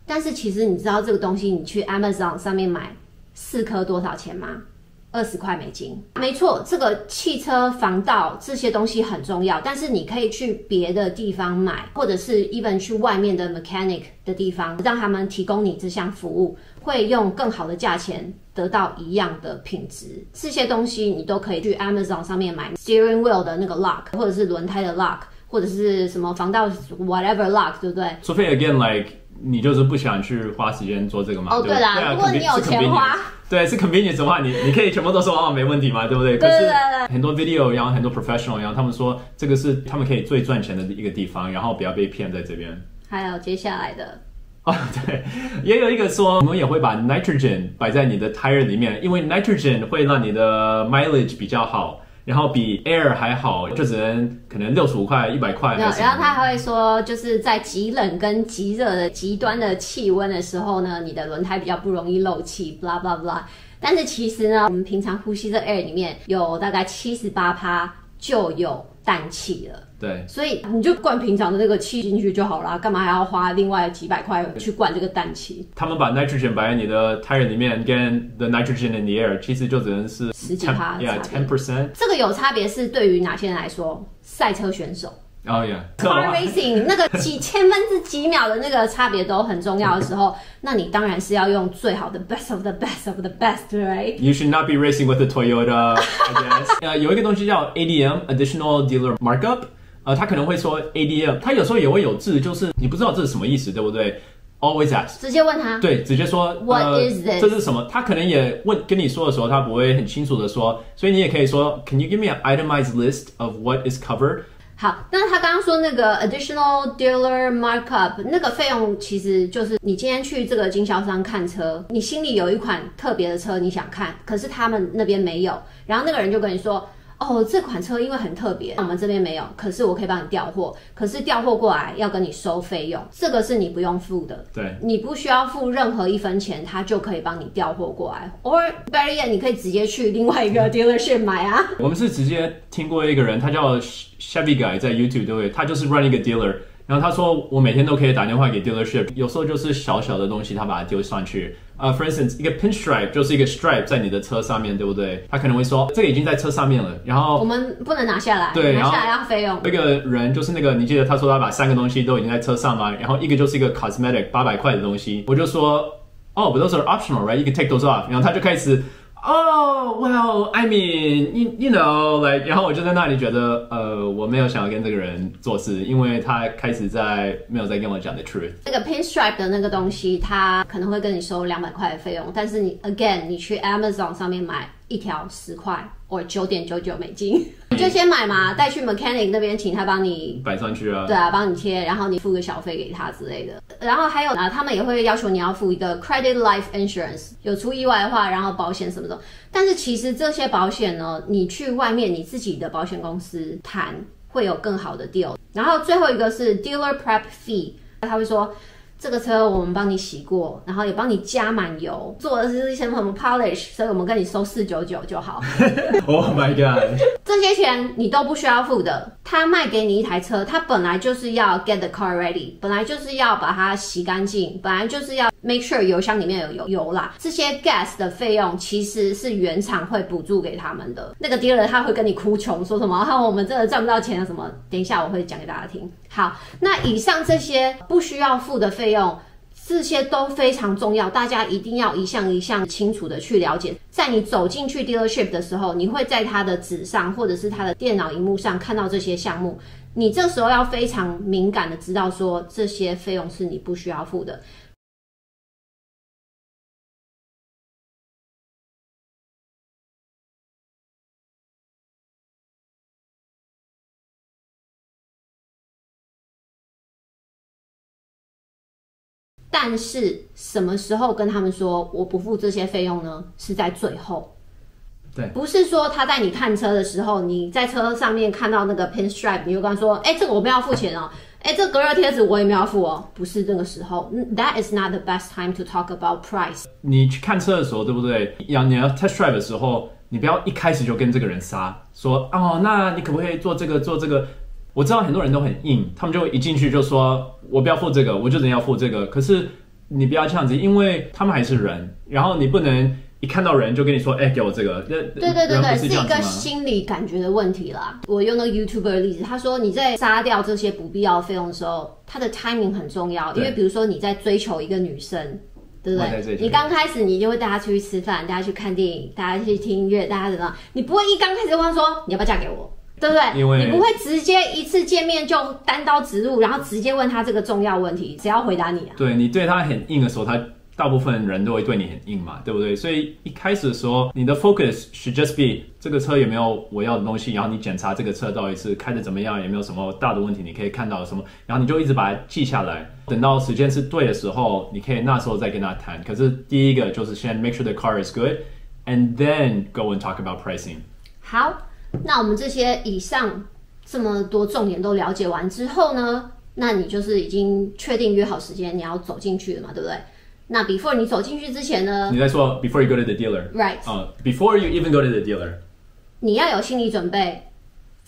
但是其实你知道这个东西，你去 Amazon 上面买4颗多少钱吗？$20块。没错，这个汽车防盗这些东西很重要，但是你可以去别的地方买，或者是 even 去外面的 mechanic 的地方，让他们提供你这项服务，会用更好的价钱得到一样的品质。这些东西你都可以去 Amazon 上面买 steering wheel 的那个 lock， 或者是轮胎的 lock， 或者是什么防盗 whatever lock， 对不对？除非 again like 你就是不想去花时间做这个嘛。对啦，如果你有钱花。对，是 convenience 的话，你可以全部都说没问题嘛，对不对？可是很多 video 然后很多 professional 然后他们说这个是他们可以最赚钱的一个地方，然后不要被骗在这边。还有接下来的对，也有一个说我们也会把 nitrogen 摆在你的 tire 里面，因为 nitrogen 会让你的 mileage 比较好。然后比 air 还好，就只能可能65块、100块。然后他还会说，就是在极冷跟极热的极端的气温的时候呢，你的轮胎比较不容易漏气 ，blah blah blah。但是其实呢，我们平常呼吸的 air 里面有大概78%就有氮气了。对，所以你就灌平常的那个气进去就好啦，干嘛还要花另外几百块去灌这个氮气？他们把 nitrogen 摆在你的 tire 里面，跟 the nitrogen in the air 其实就只能是10几%， 10%。这个有差别是对于哪些人来说？赛车选手。Car racing 那个几千分之几秒的那个差别都很重要的时候，那你当然是要用最好的 best of the best of the best， right? You should not be racing with a Toyota, I guess. 有一个东西叫 ADM Additional Dealer Markup。他可能会说 ADM， 他有时候也会有字，就是你不知道这是什么意思，对不对？ Always ask， 直接问他，对，直接说 What is this？ 这是什么？他可能也跟你说的时候，他不会很清楚的说，所以你也可以说 Can you give me an itemized list of what is covered？ 好，那他刚刚说那个 additional dealer markup 那个费用，其实就是你今天去这个经销商看车，你心里有一款特别的车你想看，可是他们那边没有，然后那个人就跟你说哦，这款车因为很特别，我们这边没有，可是我可以帮你调货，可是调货过来要跟你收费用，这个是你不用付的，对，你不需要付任何1分钱，他就可以帮你调货过来。Or better yet，你可以直接去另外一个 dealership 买啊。我们是直接听过一个人，他叫 Chevy Guy， 在 YouTube 对不对？他就是 run 一个 dealer。然后他说，我每天都可以打电话给 dealership， 有时候就是小小的东西，他把它丢上去。For instance， 一个 pinstripe 就是一个 stripe 在你的车上面，对不对？他可能会说，这个已经在车上面了，然后我们不能拿下来，对，拿下来要费用。那个人就是那个，你记得他说他把3个东西都已经在车上吗？然后一个就是一个 cosmetic 800块的东西，我就说，but those are optional, right? You can take those off。然后他就开始。well, I mean, you know, like， 然后我就在那里觉得，我没有想要跟这个人做事，因为他开始没有在跟我讲的 truth。那个 pinstripe 的那个东西，他可能会跟你收200块的费用，但是你去 Amazon 上面买一条10块或9.99美金，你就先买嘛，带去 mechanic 那边，请他帮你摆上去啊。对啊，帮你贴，然后你付个小费给他之类的。然后还有他们也会要求你要付一个 credit life insurance， 有出意外的话，然后保险什么的。但是其实这些保险呢，你去外面你自己的保险公司谈会有更好的 deal。然后最后一个是 dealer prep fee， 他会说。这个车我们帮你洗过，然后也帮你加满油，做的是一些什么 polish， 所以我们跟你收499就好。Oh my god！ 这些钱你都不需要付的。他卖给你一台车，他本来就是要 get the car ready， 本来就是要把它洗干净，本来就是要 make sure 油箱里面有油啦。这些 gas 的费用其实是原厂会补助给他们的。那个 dealer 他会跟你哭穷，说什么我们真的赚不到钱啊什么。等一下我会讲给大家听。好，那以上这些不需要付的费用，这些都非常重要，大家一定要一项一项清楚的去了解。在你走进去 dealership 的时候，你会在他的纸上或者是他的电脑荧幕上看到这些项目，你这时候要非常敏感的知道说这些费用是你不需要付的。但是什么时候跟他们说我不付这些费用呢？是在最后。对，不是说他带你看车的时候，你在车上面看到那个 pinstripe， 你就跟他说，这个我没有付钱哦，这个隔热贴纸我也没有付哦，不是那个时候。That is not the best time to talk about price。你去看车的时候，对不对？你要 test drive 的时候，你不要一开始就跟这个人杀，说那你可不可以做这个做这个？我知道很多人都很硬，他们就一进去就说我不要付这个，我就只要付这个。可是你不要这样子，因为他们还是人，然后你不能一看到人就跟你说给我这个。对，是一个心理感觉的问题啦。我用那个 YouTuber 的例子，他说你在杀掉这些不必要的费用的时候，它的 timing 很重要，因为比如说你在追求一个女生，对不对？你刚开始你就会带她出去吃饭，带她去看电影，带她去听音乐，带她怎么样？你不会一刚开始就问她说你要不要嫁给我？对不对？因为你不会直接一次见面就单刀直入，然后直接问他这个重要问题，谁要回答你啊？对，你对他很硬的时候，他大部分人都会对你很硬嘛，对不对？所以一开始的时候，你的 focus should just be 这个车有没有我要的东西，然后你检查这个车到底是开的怎么样，有没有什么大的问题，你可以看到什么，然后你就一直把它记下来。等到时间是对的时候，你可以那时候再跟他谈。可是第一个就是先 make sure the car is good, and then go and talk about pricing。好，那我们这些以上这么多重点都了解完之后呢，那你就是已经确定约好时间你要走进去了嘛，对不对？那 before 你走进去之前呢，你在说 before you go to the dealer， right？ before you even go to the dealer， 你要有心理准备，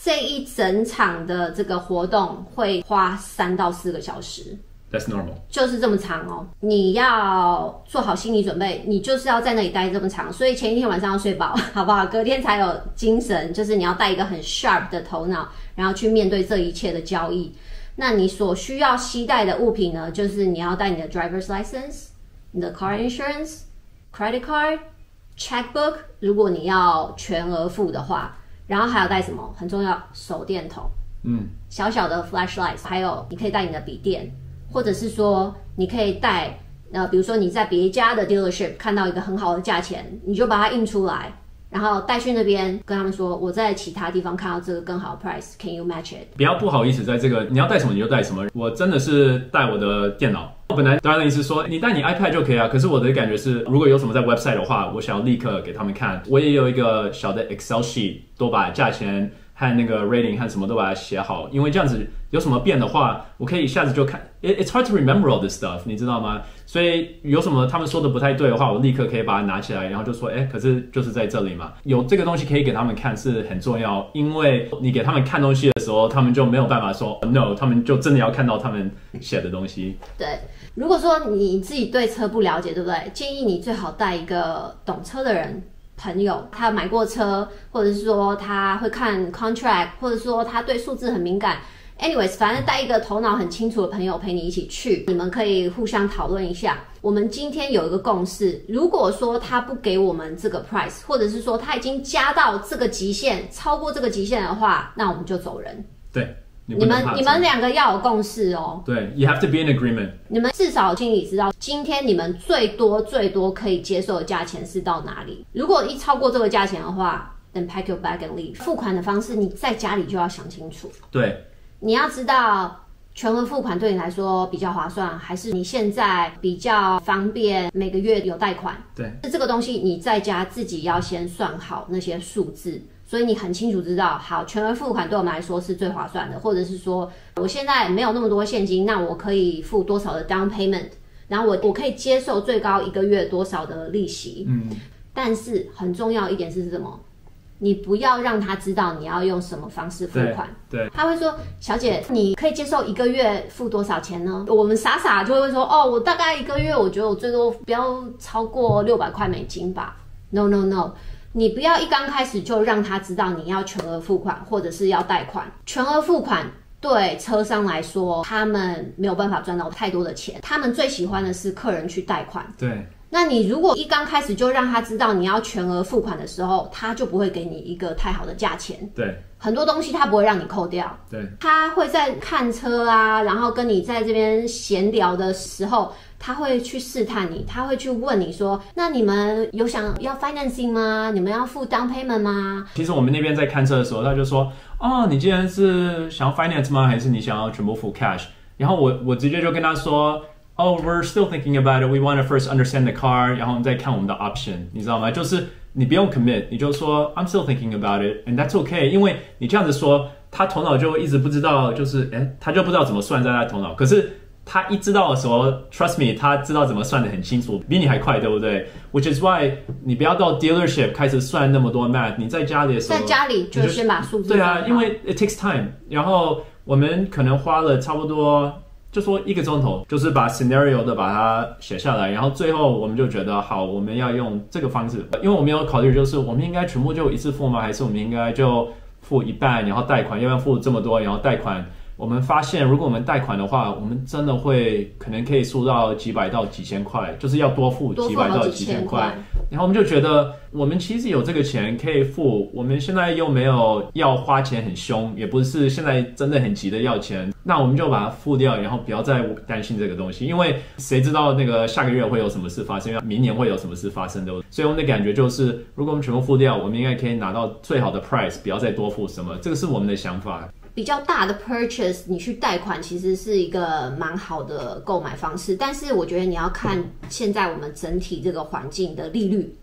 这一整场的这个活动会花3到4个小时。That's normal， 就是这么长哦，你要做好心理准备，你就是要在那里待这么长，所以前一天晚上要睡饱，好不好？隔天才有精神，就是你要带一个很 sharp 的头脑，然后去面对这一切的交易。那你所需要携带的物品呢，就是你要带你的 driver's license、你的 car insurance、credit card、checkbook， 如果你要全额付的话，然后还要带什么？很重要，手电筒，小小的 flashlight， 还有你可以带你的笔电。或者是说，你可以带比如说你在别家的 dealership 看到一个很好的价钱，你就把它印出来，然后带去那边跟他们说，我在其他地方看到这个更好的 price，can you match it？ 不要不好意思，在这个你要带什么你就带什么。我真的是带我的电脑。我本来当然意思说你带你 iPad 就可以啊，可是我的感觉是，如果有什么在 website 的话，我想要立刻给他们看。我也有一个小的 Excel sheet， 都把价钱和那个 rating 和什么都把它写好，因为这样子有什么变的话，我可以一下子就看。It's hard to remember all this stuff， 你知道吗？所以有什么他们说的不太对的话，我立刻可以把它拿起来，然后就说，可是就是在这里嘛。有这个东西可以给他们看是很重要，因为你给他们看东西的时候，他们就没有办法说 no， 他们就真的要看到他们写的东西。对，如果说你自己对车不了解，对不对？建议你最好带一个懂车的人。朋友他买过车，或者是说他会看 contract， 或者说他对数字很敏感。anyways， 反正带一个头脑很清楚的朋友陪你一起去，你们可以互相讨论一下。我们今天有一个共识，如果说他不给我们这个 price， 或者是说他已经加到这个极限，超过这个极限的话，那我们就走人。对。你们两个要有共识哦。对 ，you have to be in agreement。你们至少心里知道，今天你们最多可以接受的价钱是到哪里。如果一超过这个价钱的话 ，then pack your bag and leave。付款的方式你在家里就要想清楚。对，你要知道全额付款对你来说比较划算，还是你现在比较方便每个月有贷款？对，这个东西你在家自己要先算好那些数字。所以你很清楚知道，好，全额付款对我们来说是最划算的，或者是说我现在没有那么多现金，那我可以付多少的 down payment， 然后我可以接受最高一个月多少的利息。但是很重要一点是什么？你不要让他知道你要用什么方式付款。对，他会说，小姐，你可以接受一个月付多少钱呢？我们傻傻就会说，哦，我大概一个月，我觉得我最多不要超过600块美金吧。No。你不要一刚开始就让他知道你要全额付款或者是要贷款。全额付款对车商来说，他们没有办法赚到太多的钱，他们最喜欢的是客人去贷款。对，那你如果一刚开始就让他知道你要全额付款的时候，他就不会给你一个太好的价钱。对，很多东西他不会让你扣掉。对，他会在看车啊，然后跟你在这边闲聊的时候，他会去试探你，他会去问你说，那你们有想要 financing 吗？你们要付 down payment 吗？其实我们那边在看车的时候，他就说，哦，你既然是想要 finance 吗？还是你想要全部付 cash？ 然后我直接就跟他说，Oh, we're still thinking about it. We want to first understand the car. 然后我们再看我们的 option， 你知道吗？就是你不用 commit， 你就说 I'm still thinking about it, and that's okay。因为你这样子说，他头脑就一直不知道，就是他就不知道怎么算在他头脑。可是他一知道的时候 ，trust me， 他知道怎么算得很清楚，比你还快，对不对 ？Which is why 你不要到 dealership 开始算那么多 math。你在家里的时候，在家里就先把数字对啊，因为 it takes time。然后我们可能花了差不多。就说1个钟头，就是把 scenario 的把它写下来，然后最后我们就觉得好，我们要用这个方式，因为我们有考虑，就是我们应该全部就一次付吗？还是我们应该就付一半，然后贷款，要不然付这么多，然后贷款。我们发现，如果我们贷款的话，我们真的会可能可以输到几百到几千块，就是要多付几百到几千块。然后我们就觉得，我们其实有这个钱可以付，我们现在又没有要花钱很凶，也不是现在真的很急的要钱，那我们就把它付掉，然后不要再担心这个东西，因为谁知道那个下个月会有什么事发生，明年会有什么事发生的。所以我们的感觉就是，如果我们全部付掉，我们应该可以拿到最好的 price， 不要再多付什么，这个是我们的想法。比较大的 purchase， 你去贷款其实是一个蛮好的购买方式，但是我觉得你要看现在我们整体这个环境的利率。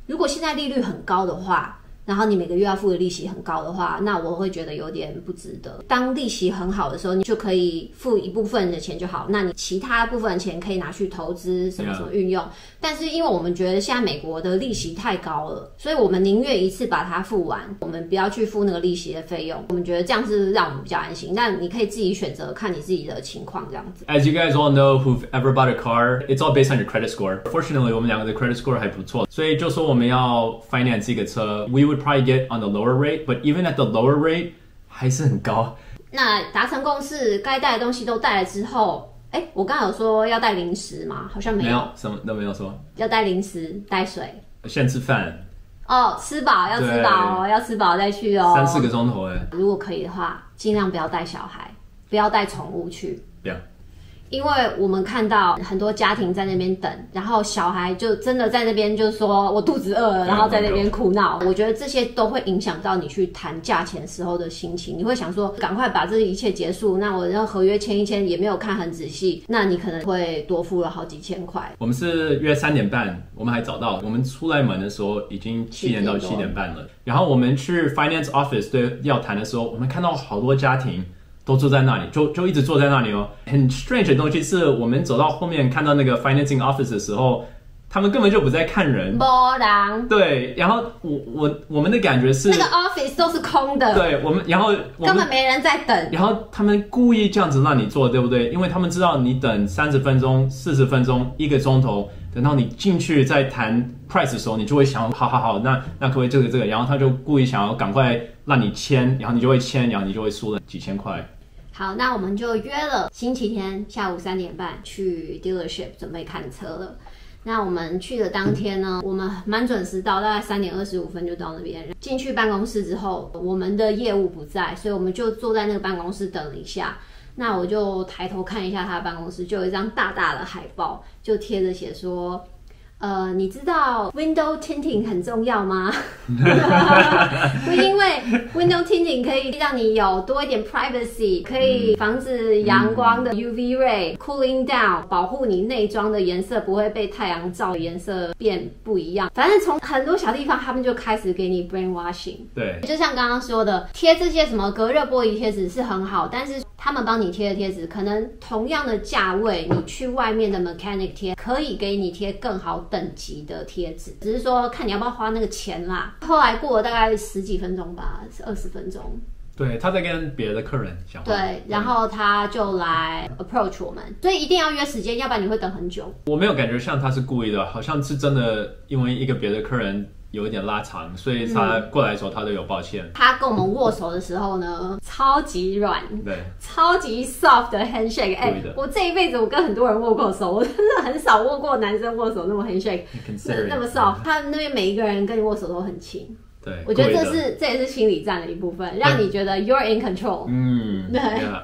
如果现在利率很高的话，然后你每个月要付的利息很高的话，那我会觉得有点不值得。当利息很好的时候，你就可以付一部分的钱就好，那你其他部分的钱可以拿去投资什么什么运用。但是因为我们觉得现在美国的利息太高了，所以我们宁愿一次把它付完，我们不要去付那个利息的费用。我们觉得这样是让我们比较安心。那你可以自己选择，看你自己的情况这样子。As you guys all know who've ever bought a car, it's all based on your credit score. Fortunately, 我们两个的 credit score 还不错，所以就说我们要 finance 一个车 ，we would probably get on the lower rate, but even at the lower rate 还是很高。那达成共识，该带的东西都带了之后，我刚刚有说要带零食吗？好像没有，没有，什么都没有说。要带零食，带水。先吃饭。哦，吃饱要吃饱哦，要吃饱再去哦。3-4个钟头哎。如果可以的话，尽量不要带小孩，不要带宠物去。不要。因为我们看到很多家庭在那边等，然后小孩就真的在那边就说我肚子饿了，然后在那边哭闹。我觉得这些都会影响到你去谈价钱时候的心情，你会想说赶快把这一切结束，那我让合约签一签，也没有看很仔细，那你可能会多付了好几千块。我们是约3点半，我们还早到，我们出来门的时候已经7点到7点半了。然后我们去 finance office 对要谈的时候，我们看到好多家庭都坐在那里，就一直坐在那里哦。很 strange 的东西是我们走到后面看到那个 financing office 的时候，他们根本就不在看人，没人。对，然后我们的感觉是那个 office 都是空的，对，然后根本没人在等，然后他们故意这样子让你做，对不对？因为他们知道你等30分钟、40分钟、1个钟头，等到你进去再谈 price 的时候，你就会想，好，那可不可以这个？然后他就故意想要赶快让你签，然后你就会签，然后你就会输了几千块。好，那我们就约了星期天下午3点半去 dealership 准备看车了。那我们去的当天呢，我们蛮准时到，大概3点25分就到那边。进去办公室之后，我们的业务不在，所以我们就坐在那个办公室等了一下。那我就抬头看一下他的办公室，就有一张大大的海报，就贴着写说，你知道 window tinting 很重要吗？因为 window tinting 可以让你有多一点 privacy， 可以防止阳光的 UV ray，cooling down， 保护你内装的颜色不会被太阳照颜色变不一样。反正从很多小地方，他们就开始给你 brainwashing。对，就像刚刚说的，贴这些什么隔热玻璃贴纸是很好，但是他们帮你贴的贴纸，可能同样的价位，你去外面的 mechanic 贴可以给你贴更好等级的贴纸，只是说看你要不要花那个钱啦。后来过了大概10几分钟吧，20分钟。对，他在跟别的客人讲话。对，然后他就来 approach 我们，所以一定要约时间，要不然你会等很久。我没有感觉像他是故意的，好像是真的因为一个别的客人有一点拉长，所以他过来的时候他都有抱歉。他跟我们握手的时候呢，超级软，对，超级 soft 的 handshake。我这一辈子我跟很多人握过手，我真的很少握过男生握手那么 handshake， 那么 soft。他那边每一个人跟你握手都很轻。对，我觉得这也是心理战的一部分，让你觉得 you're in control。对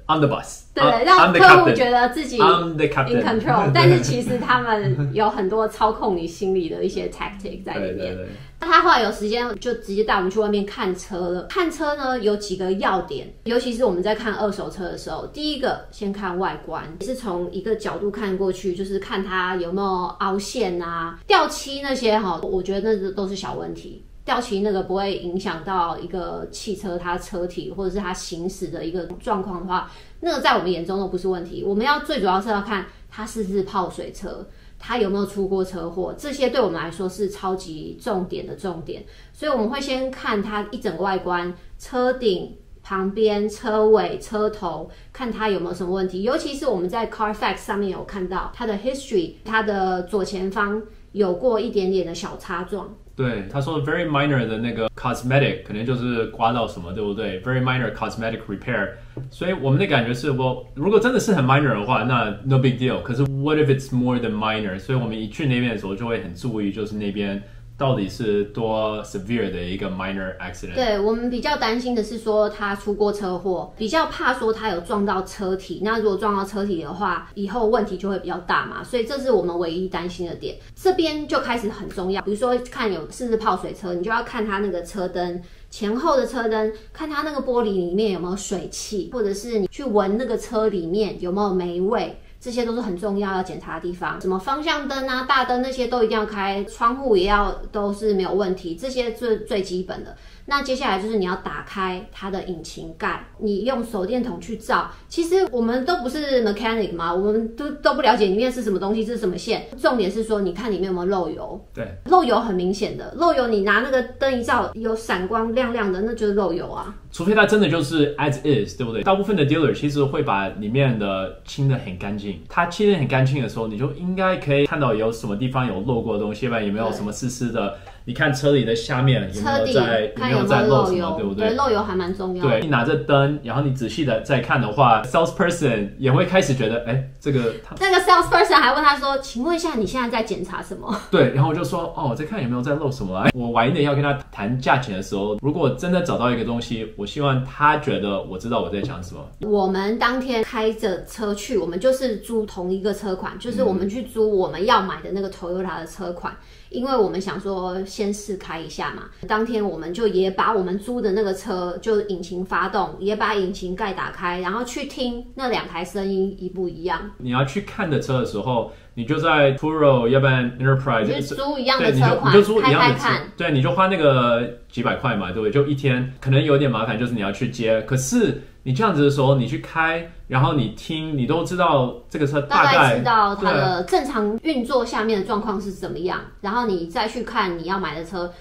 ，on the bus。对，让客户觉得自己 I'm the captain in control， 但是其实他们有很多操控你心理的一些 tactic 在里面。对。那他后来有时间就直接带我们去外面看车了。看车呢有几个要点，尤其是我们在看二手车的时候，第一个先看外观，是从一个角度看过去，就是看它有没有凹陷啊、掉漆那些哈，我觉得那都是小问题。掉漆那个不会影响到一个汽车它车体或者是它行驶的一个状况的话，那个在我们眼中都不是问题。我们要最主要是要看它是不是泡水车，它有没有出过车祸，这些对我们来说是超级重点的重点。所以我们会先看它一整个外观，车顶、旁边、车尾、车头，看它有没有什么问题。尤其是我们在 Carfax 上面有看到它的 history， 它的左前方有过一点点的小擦撞。对，他说 very minor 的那个 cosmetic 可能就是刮到什么，对不对？ Very minor cosmetic repair。 所以我们的感觉是，如果真的是很 minor 的话，那 no big deal。 可是 what if it's more than minor？ 所以我们一去那边的时候就会很注意，就是那边到底是多 severe 的一个 minor accident。 对，我们比较担心的是说他出过车祸，比较怕说他有撞到车体，那如果撞到车体的话，以后问题就会比较大嘛，所以这是我们唯一担心的点。这边就开始很重要，比如说看有是不是泡水车，你就要看他那个车灯前后的车灯，看它那个玻璃里面有没有水汽，或者是你去闻那个车里面有没有霉味，这些都是很重要检查的地方。什么方向灯啊、大灯那些都一定要开，窗户也要都是没有问题，这些是最基本的。那接下来就是你要打开它的引擎盖，你用手电筒去照。其实我们都不是 mechanic 嘛，我们都不了解里面是什么东西，这是什么线。重点是说，你看里面有没有漏油。对，漏油很明显的，漏油你拿那个灯一照，有闪光亮亮的，那就是漏油啊。除非它真的就是 as is， 对不对？大部分的 dealer 其实会把里面的清得很干净。它清得很干净的时候，你就应该可以看到有什么地方有漏过的东西吧？有没有什么湿湿的？你看车里的下面有没有在漏什么，对不对？对，漏油还蛮重要的。对，你拿着灯，然后你仔细的再看的话 ，salesperson 也会开始觉得，哎，这个那个 salesperson 还问他说：“请问一下，你现在在检查什么？”对，然后我就说：“哦，我在看有没有在漏什么啊。”我晚一点要跟他谈价钱的时候，如果真的找到一个东西，我我希望他觉得我知道我在讲什么。我们当天开着车去，我们就是租同一个车款，就是我们去租我们要买的那个 Toyota 的车款，因为我们想说先试开一下嘛。当天我们就也把我们租的那个车就引擎发动，也把引擎盖打开，然后去听那2台声音一不一样。你要去看的车的时候，你就在 Turo 要不然 Enterprise 你就租一样的车款，你就租一样的车，看，对，你就花那个几百块嘛，对不对？就一天，可能有点麻烦，就是你要去接。可是你这样子的时候，你去开，然后你听，你都知道这个车大概知道它的正常运作下面的状况是怎么样，然后你再去看你要买的车。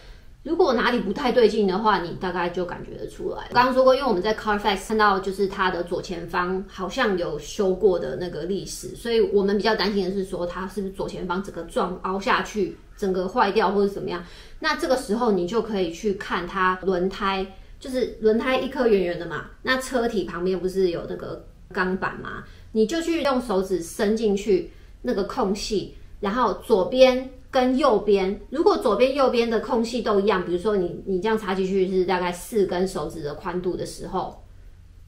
如果哪里不太对劲的话，你大概就感觉得出来。我刚刚说过，因为我们在 Carfax 看到就是它的左前方好像有修过的那个历史，所以我们比较担心的是说它是不是左前方整个撞凹下去，整个坏掉或者怎么样。那这个时候你就可以去看它轮胎，就是轮胎一颗圆圆的嘛，那车体旁边不是有那个钢板吗？你就去用手指伸进去那个空隙，然后左边跟右边，如果左边右边的空隙都一样，比如说你这样插进去是大概4根手指的宽度的时候，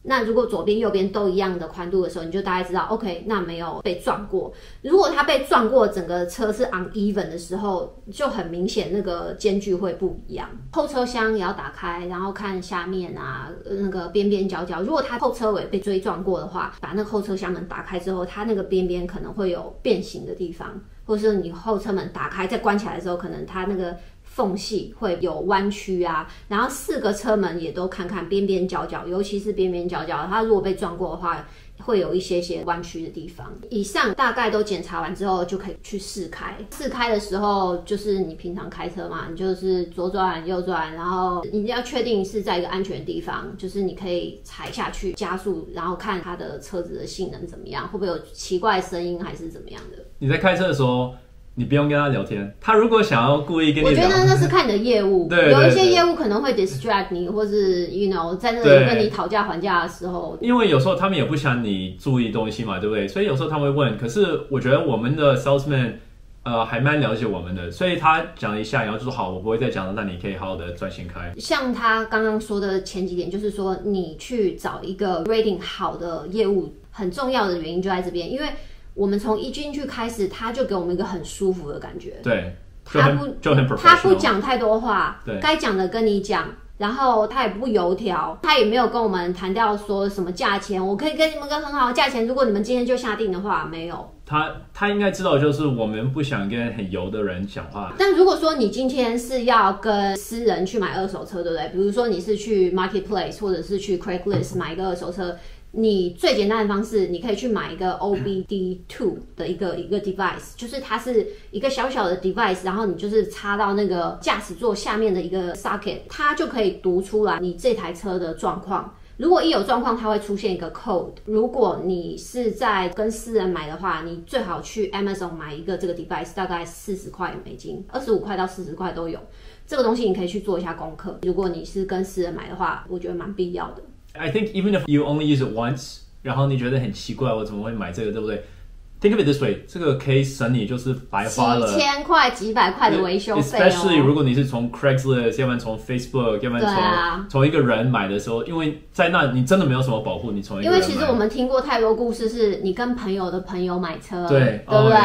那如果左边右边都一样的宽度的时候，你就大概知道 OK， 那没有被撞过。如果它被撞过，整个车是 uneven 的时候，就很明显那个间距会不一样。后车厢也要打开，然后看下面啊那个边边角角，如果它后车尾被追撞过的话，把那个后车厢门打开之后，它那个边边可能会有变形的地方，或是你后车门打开再关起来的时候，可能它那个缝隙会有弯曲啊，然后4个车门也都看看边边角角，尤其是边边角角，它如果被撞过的话，会有一些弯曲的地方。以上大概都检查完之后，就可以去试开。试开的时候，就是你平常开车嘛，你就是左转右转，然后你要确定是在一个安全的地方，就是你可以踩下去加速，然后看它的车子的性能怎么样，会不会有奇怪的声音还是怎么样的。你在开车的时候，你不用跟他聊天，他如果想要故意跟你聊，我觉得那是看你的业务，对，有一些业务可能会 distract 你，或是 在那里跟你讨价还价的时候，因为有时候他们也不想你注意东西嘛，对不对？所以有时候他们会问，可是我觉得我们的 salesman 还蛮了解我们的，所以他讲了一下，然后就说好，我不会再讲了，那你可以好好的专心开。像他刚刚说的前几点，就是说你去找一个 rating 好的业务，很重要的原因就在这边，因为我们从一进去开始，他就给我们一个很舒服的感觉。对，他不讲太多话，对，该讲的跟你讲，然后他也不油条，他也没有跟我们谈到说什么价钱，我可以跟你们个很好的价钱，如果你们今天就下定的话，没有。他应该知道，就是我们不想跟很油的人讲话。但如果说你今天是要跟私人去买二手车，对不对？比如说你是去 Marketplace 或者是去 Craigslist 买一个二手车。你最简单的方式，你可以去买一个 OBD2 的一个 device， 就是它是一个小小的 device， 然后你就是插到那个驾驶座下面的一个 socket， 它就可以读出来你这台车的状况。如果一有状况，它会出现一个 code。如果你是在跟私人买的话，你最好去 Amazon 买一个这个 device， 大概40块美金，25块到40块都有。这个东西你可以去做一下功课。如果你是跟私人买的话，我觉得蛮必要的。I think even if you only use it once， 然后你觉得很奇怪，我怎么会买这个，对不对？Think of it this way， 这个可以省你就是白花了几千块、几百块的维修费，especially 如果你是从 Craigslist， 要不然从 Facebook， 要不然从一个人买的时候，因为在那你真的没有什么保护，你从一个人买。因为其实我们听过太多故事，是你跟朋友的朋友买车，对不对？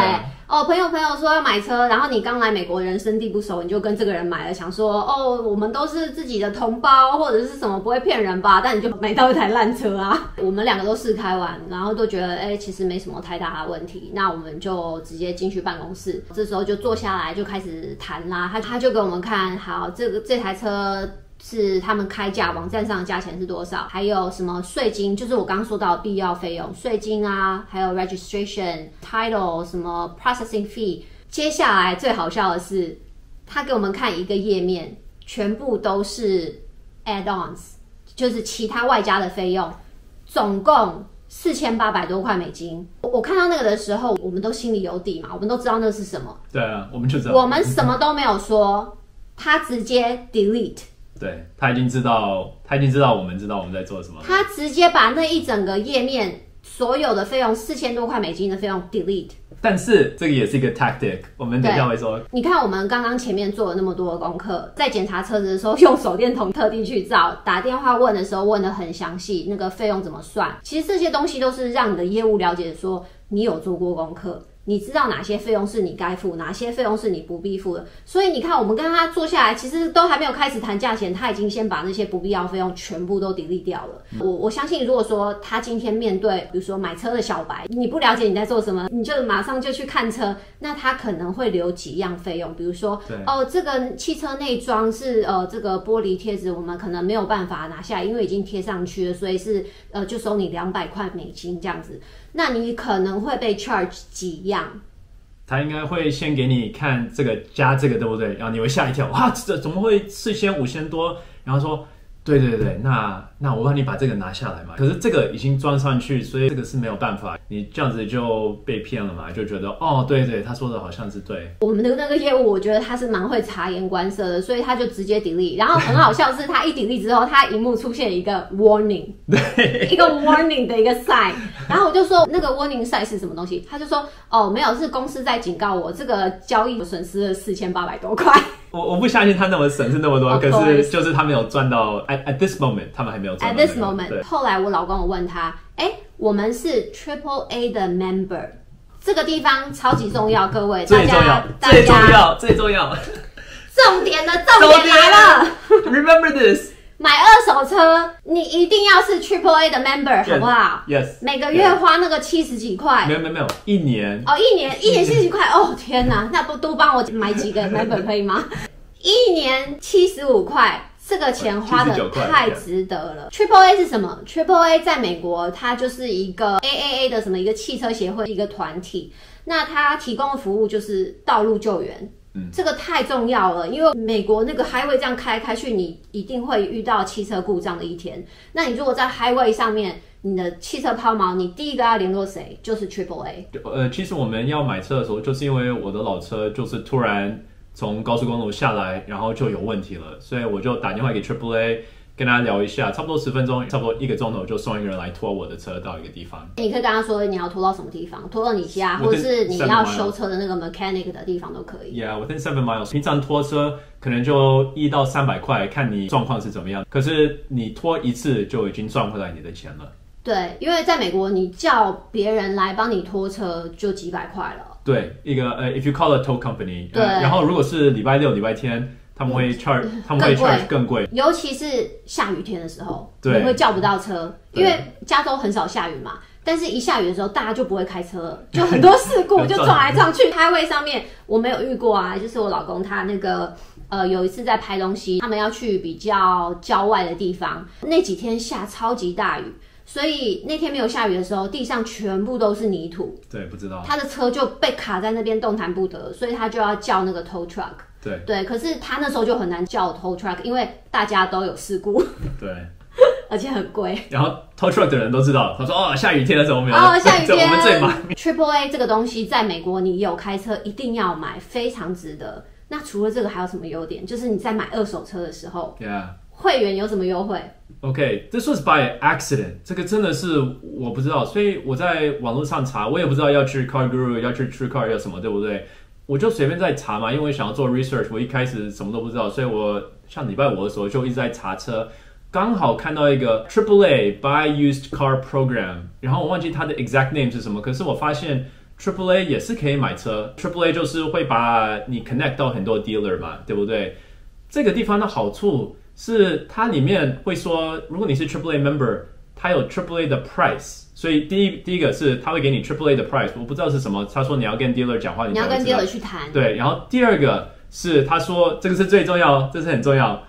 朋友说要买车，然后你刚来美国人生地不熟，你就跟这个人买了，想说我们都是自己的同胞或者是什么，不会骗人吧？但你就买到一台烂车啊！我们2个都试开完，然后都觉得其实没什么太大的问题，那我们就直接进去办公室，这时候就坐下来就开始谈啦。他就给我们看好这台车是他们开价网站上的价钱是多少，还有什么税金，就是我刚刚说到的必要费用，税金啊，还有 registration、title 什么 processing fee。接下来最好笑的是，他给我们看一个页面，全部都是 add-ons， 就是其他外加的费用，总共4800多块美金。我看到那个的时候，我们都心里有底嘛，我们都知道那是什么。对啊，我们就知道。我们什么都没有说，他直接 delete。对，他已经知道我们在做什么。他直接把那一整个页面所有的费用4000多块美金的费用 delete。但是这个也是一个 tactic， 我们等一下会说。你看我们刚刚前面做了那么多的功课，在检查车子的时候用手电筒特地去照，打电话问的时候问得很详细，那个费用怎么算？其实这些东西都是让你的业务了解说你有做过功课。你知道哪些费用是你该付，哪些费用是你不必付的。所以你看，我们跟他坐下来，其实都还没有开始谈价钱，他已经先把那些不必要费用全部都 delete 掉了。我相信，如果说他今天面对，比如说买车的小白，你不了解你在做什么，你就马上就去看车，那他可能会留几样费用，比如说，这个汽车内装是这个玻璃贴纸，我们可能没有办法拿下来，因为已经贴上去了，所以是就收你200块美金这样子。那你可能会被 charge 几样？他应该会先给你看这个加这个，对不对？然后你会吓一跳，哇，这怎么会4000、5000多？然后说，对，那我帮你把这个拿下来嘛。可是这个已经装上去，所以这个是没有办法。你这样子就被骗了嘛？就觉得哦，对，他说的好像是对。我们的那个业务，我觉得他是蛮会察言观色的，所以他就直接 delete。然后很好笑是，他一 delete 之后，他荧幕出现一个 warning， 对，一个 warning 的一个 sign。然后我就说那个 warning sign 是什么东西？他就说哦，没有，是公司在警告我这个交易损失了4800多块。我不相信他那么省是那么多，可是就是他没有赚到 at this moment， 他们还没有赚到、at this moment。后来我老公我问他，我们是 AAA 的 member， 这个地方超级重要，各位，最重要。重点来了 ，Remember this。买二手车，你一定要是 AAA 的 member， 好不好 ？Yes。每个月花那个70几块。没有，一年。哦，一年70几块，哦天哪，那不多帮我买几个 member 可以吗？一年75块，这个钱花的太值得了。AAA 是什么 ？AAA 在美国，它就是一个 AAA 的什么一个汽车协会一个团体，那它提供的服务就是道路救援。这个太重要了，因为美国那个 highway 这样开去，你一定会遇到汽车故障的一天。那你如果在 highway 上面，你的汽车抛锚，你第一个要联络谁？就是 AAA。其实我们要买车的时候，就是因为我的老车就是突然从高速公路下来，然后就有问题了，所以我就打电话给 AAA。跟大家聊一下，差不多10分钟，差不多1个钟头就送一个人来拖我的车到一个地方。你可以跟他说你要拖到什么地方，拖到你家，或者是你要修车的那个 mechanic 的地方都可以。Yeah, within 7 miles。平常拖车可能就1到300块，看你状况是怎么样。可是你拖一次就已经赚回来你的钱了。对，因为在美国，你叫别人来帮你拖车就几百块了。对，一个if you call a tow company， 对，然后如果是礼拜六、礼拜天。他们会 charge 更贵，尤其是下雨天的时候，你会叫不到车，因为加州很少下雨嘛。但是一下雨的时候，大家就不会开车了，就很多事故，就撞来撞去。highway 上面我没有遇过啊，就是我老公他那个有一次在拍东西，他们要去比较郊外的地方，那几天下超级大雨。所以那天没有下雨的时候，地上全部都是泥土。对，不知道。他的车就被卡在那边动弹不得，所以他就要叫那个 tow truck。对，可是他那时候就很难叫 tow truck， 因为大家都有事故。对，而且很贵。然后 tow truck 的人都知道，他说哦，下雨天的时候没有。下雨天我们最忙。AAA 这个东西在美国，你有开车一定要买，非常值得。那除了这个还有什么优点？就是你在买二手车的时候，会员有什么优惠？Okay, this was by accident. 这个真的是我不知道，所以我在网络上查，我也不知道要去 Car Guru， 要去 TrueCar 要什么，对不对？我就随便在查嘛，因为我想要做 research， 我一开始什么都不知道，所以我像礼拜5的时候就一直在查车，刚好看到一个 AAA Buy Used Car Program， 然后我忘记它的 exact name 是什么，可是我发现 AAA 也是可以买车 ，AAA 就是会把你 connect 到很多 dealer 嘛，对不对？这个地方的好处是它里面会说，如果你是 AAA member， 它有 AAA 的 price。所以第一个是他会给你 AAA 的 price， 我不知道是什么。他说你要跟 dealer 讲话，你要跟 dealer 去谈。对，然后第二个是他说这个是最重要，这是很重要。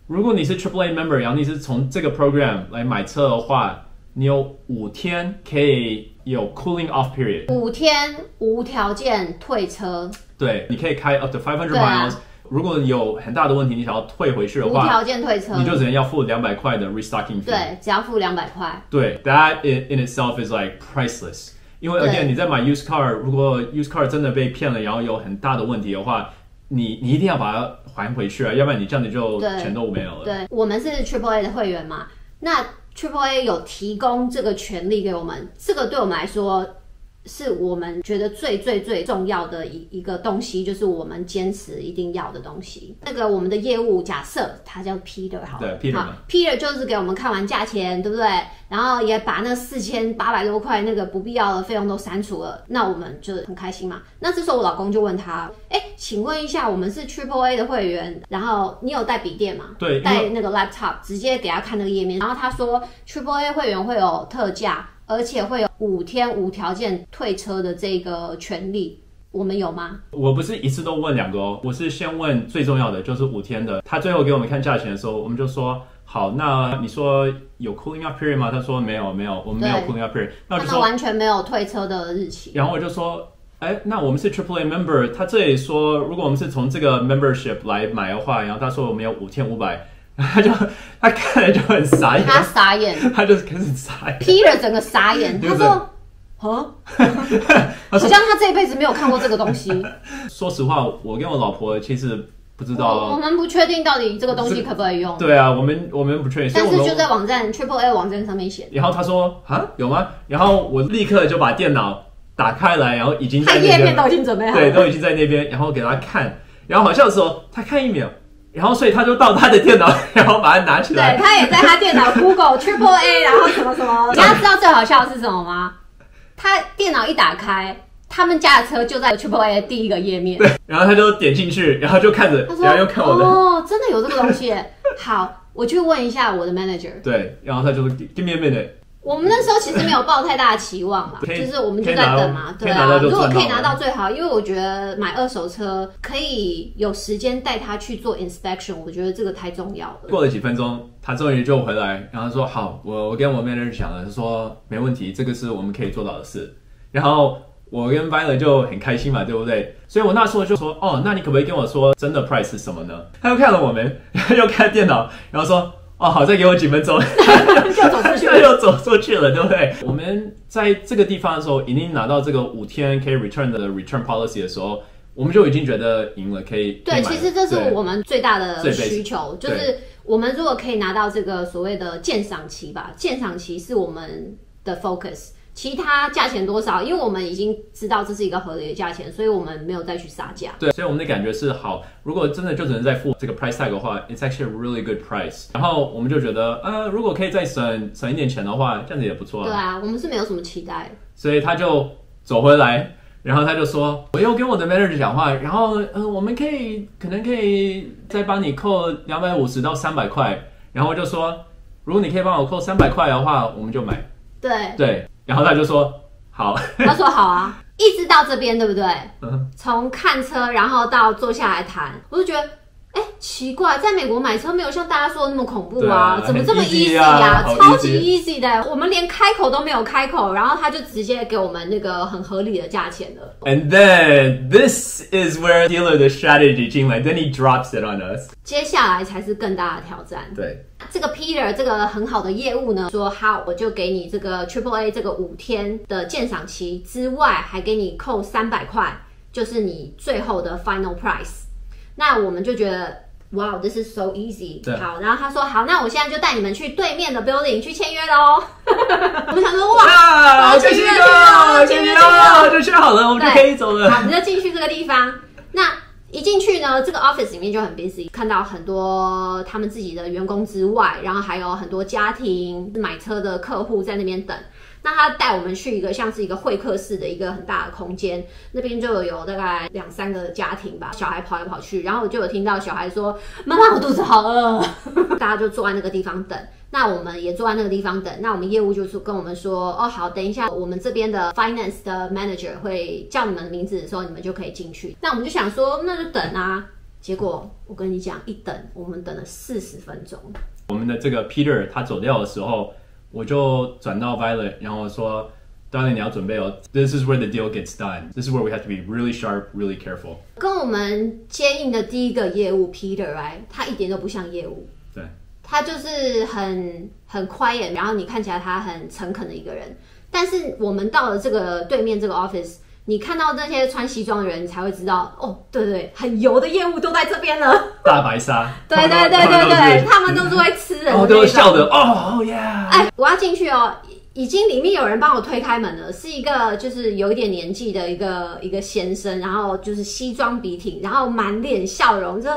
如果你是 AAA member， 然后你是从这个 program 来买车的话，你有5天可以有 cooling off period。5天无条件退车。对，你可以开 up to 500 miles。如果有很大的问题，你想要退回去的话，无条件退车，你就只能要付200块的 restocking fee。对，只要付200块。对 ，that in itself is like priceless。因为 again 你在买 used car， 如果 used car 真的被骗了，然后有很大的问题的话，你一定要把它还回去啊，要不然你这样子就钱都没有了。对，我们是 AAA 的会员嘛，那 AAA 有提供这个权利给我们，这个对我们来说是我们觉得最重要的一个东西，就是我们坚持一定要的东西。那个我们的业务假设他叫 Peter 好了，对 Peter 就是给我们看完价钱，对不对？然后也把那4800多块那个不必要的费用都删除了，那我们就很开心嘛。那这时候我老公就问他，请问一下，我们是 AAA 的会员，然后你有带笔电吗？对，带那个 laptop 直接给他看那个页面，然后他说 AAA 会员会有特价，而且会有5天无条件退车的这个权利，我们有吗？我不是一次都问2个哦，我是先问最重要的，就是5天的。他最后给我们看价钱的时候，我们就说好，那你说有 cooling off period 吗？他说没有，我们没有 cooling off period。那我就说他们完全没有退车的日期。然后我就说，那我们是 AAA member， 他这里说如果我们是从这个 membership 来买的话，然后他说我们有5500。他看了就很傻眼，他傻眼，他就开始傻眼。Peter 整个傻眼，他说：“好像他这一辈子没有看过这个东西。”说实话，我跟我老婆其实不知道，我们不确定到底这个东西可不可以用。对啊，我们不确定，但是就在网站 AAA 网站上面写。然后他说：“有吗？”然后我立刻就把电脑打开来，然后已经在那边，他页面都已经准备好了，对，都已经在那边，然后给他看。然后好笑的时候，他看1秒。然后，所以他就到他的电脑，然后把它拿起来。对，他也在他电脑 Google AAA， 然后什么什么。大家知道最好笑的是什么吗？他电脑一打开，他们家的车就在 AAA 的第一个页面。对，然后他就点进去，然后就看着，然后又看我的。哦，真的有这个东西耶。好，我去问一下我的 manager。对，然后他就 give me a minute。我们那时候其实没有抱太大的期望啦，就是我们就在等嘛，对啊，如果可以拿到最好，因为我觉得买二手车可以有时间带他去做 inspection， 我觉得这个太重要了。过了几分钟，他终于就回来，然后说好，我跟我 manager 讲了，他说没问题，这个是我们可以做到的事。然后我跟 Violet 就很开心嘛，对不对？所以我那时候就说，那你可不可以跟我说真的 price 是什么呢？他又看了我们，然后又看电脑，然后说。好，再给我几分钟，就走出去了，又走出去了，对不对？我们在这个地方的时候，已经拿到这个5天可以 return 的 return policy 的时候，我们就已经觉得赢了，可以。对，其实这是我们最大的需求，就是我们如果可以拿到这个所谓的鉴赏期吧，鉴赏期是我们的 focus。其他价钱多少？因为我们已经知道这是一个合理的价钱，所以我们没有再去杀价。对，所以我们的感觉是好。如果真的就只能再付这个 price tag 的话 ，it's actually a really good price。然后我们就觉得，如果可以再省一点钱的话，这样子也不错啊。对啊，我们是没有什么期待。所以他就走回来，然后他就说，我又跟我的 manager 讲话，然后我们可能可以再帮你扣250到300块。然后我就说，如果你可以帮我扣300块的话，我们就买。对。然后他就说好，他说好啊，一直到这边对不对？从看车然后到坐下来谈，我就觉得奇怪，在美国买车没有像大家说的那么恐怖啊，怎么这么 easy 啊？超级 easy 的，我们连开口都没有开口，然后他就直接给我们那个很合理的价钱了。And then this is where dealer 的 strategy 进来 ，then he drops it on us。接下来才是更大的挑战。对，这个 Peter 这个很好的业务呢，说好，我就给你这个 AAA 这个5天的鉴赏期之外，还给你扣300块，就是你最后的 final price。那我们就觉得，Wow, this is so easy。好，然后他说好，那我现在就带你们去对面的 building 去签约喽。我们想说哇，签约了，签约了，就签好了，我们就可以走了。好，我们就进去这个地方。那一进去呢，这个 office 里面就很 busy， 看到很多他们自己的员工之外，然后还有很多家庭买车的客户在那边等。那他带我们去一个像是一个会客室的一个很大的空间，那边就有大概2-3个家庭吧，小孩跑来跑去，然后我就有听到小孩说：“妈妈，我肚子好饿。”大家就坐在那个地方等。那我们也坐在那个地方等。那我们业务就是跟我们说：“好，等一下，我们这边的 finance 的 manager 会叫你们的名字的时候，你们就可以进去。”那我们就想说，那就等啊。结果我跟你讲，一等我们等了40分钟。我们的这个 Peter 他走掉的时候，我就转到 Violet， 然后我说 Darling 你要准备哦 This is where the deal gets done. This is where we have to be really sharp, really careful. 跟我们接应的第一个业务 Peter， 他一点都不像业务。对，他就是很 quiet， 然后你看起来他很诚恳的一个人。但是我们到了这个对面这个 office，你看到那些穿西装的人，你才会知道哦，对对，很油的业务都在这边了。大白鲨，对对对对对，他们都是会吃人的那种，都会笑的哦耶！哎，我要进去哦，已经里面有人帮我推开门了，是一个就是有一点年纪的一个先生，然后就是西装笔挺，然后满脸笑容，就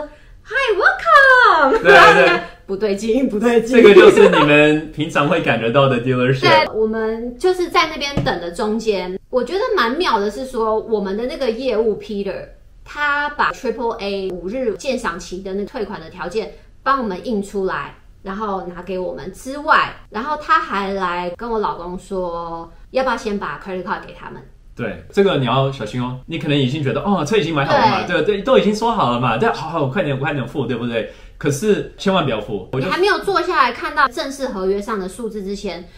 Hi welcome， 对对，不对劲，不对劲，这个就是你们平常会感觉到的 dealership。对，我们就是在那边等的中间，我觉得蛮妙的是说，我们的那个业务 Peter， 他把 AAA 5日鉴赏期的那个退款的条件帮我们印出来，然后拿给我们之外，然后他还来跟我老公说，要不要先把 credit card 给他们。对，这个你要小心哦。你可能已经觉得哦，车已经买好了嘛，对对，都已经说好了嘛，对，好，快点付，对不对？可是千万不要付，你还没有坐下来看到正式合约上的数字之前，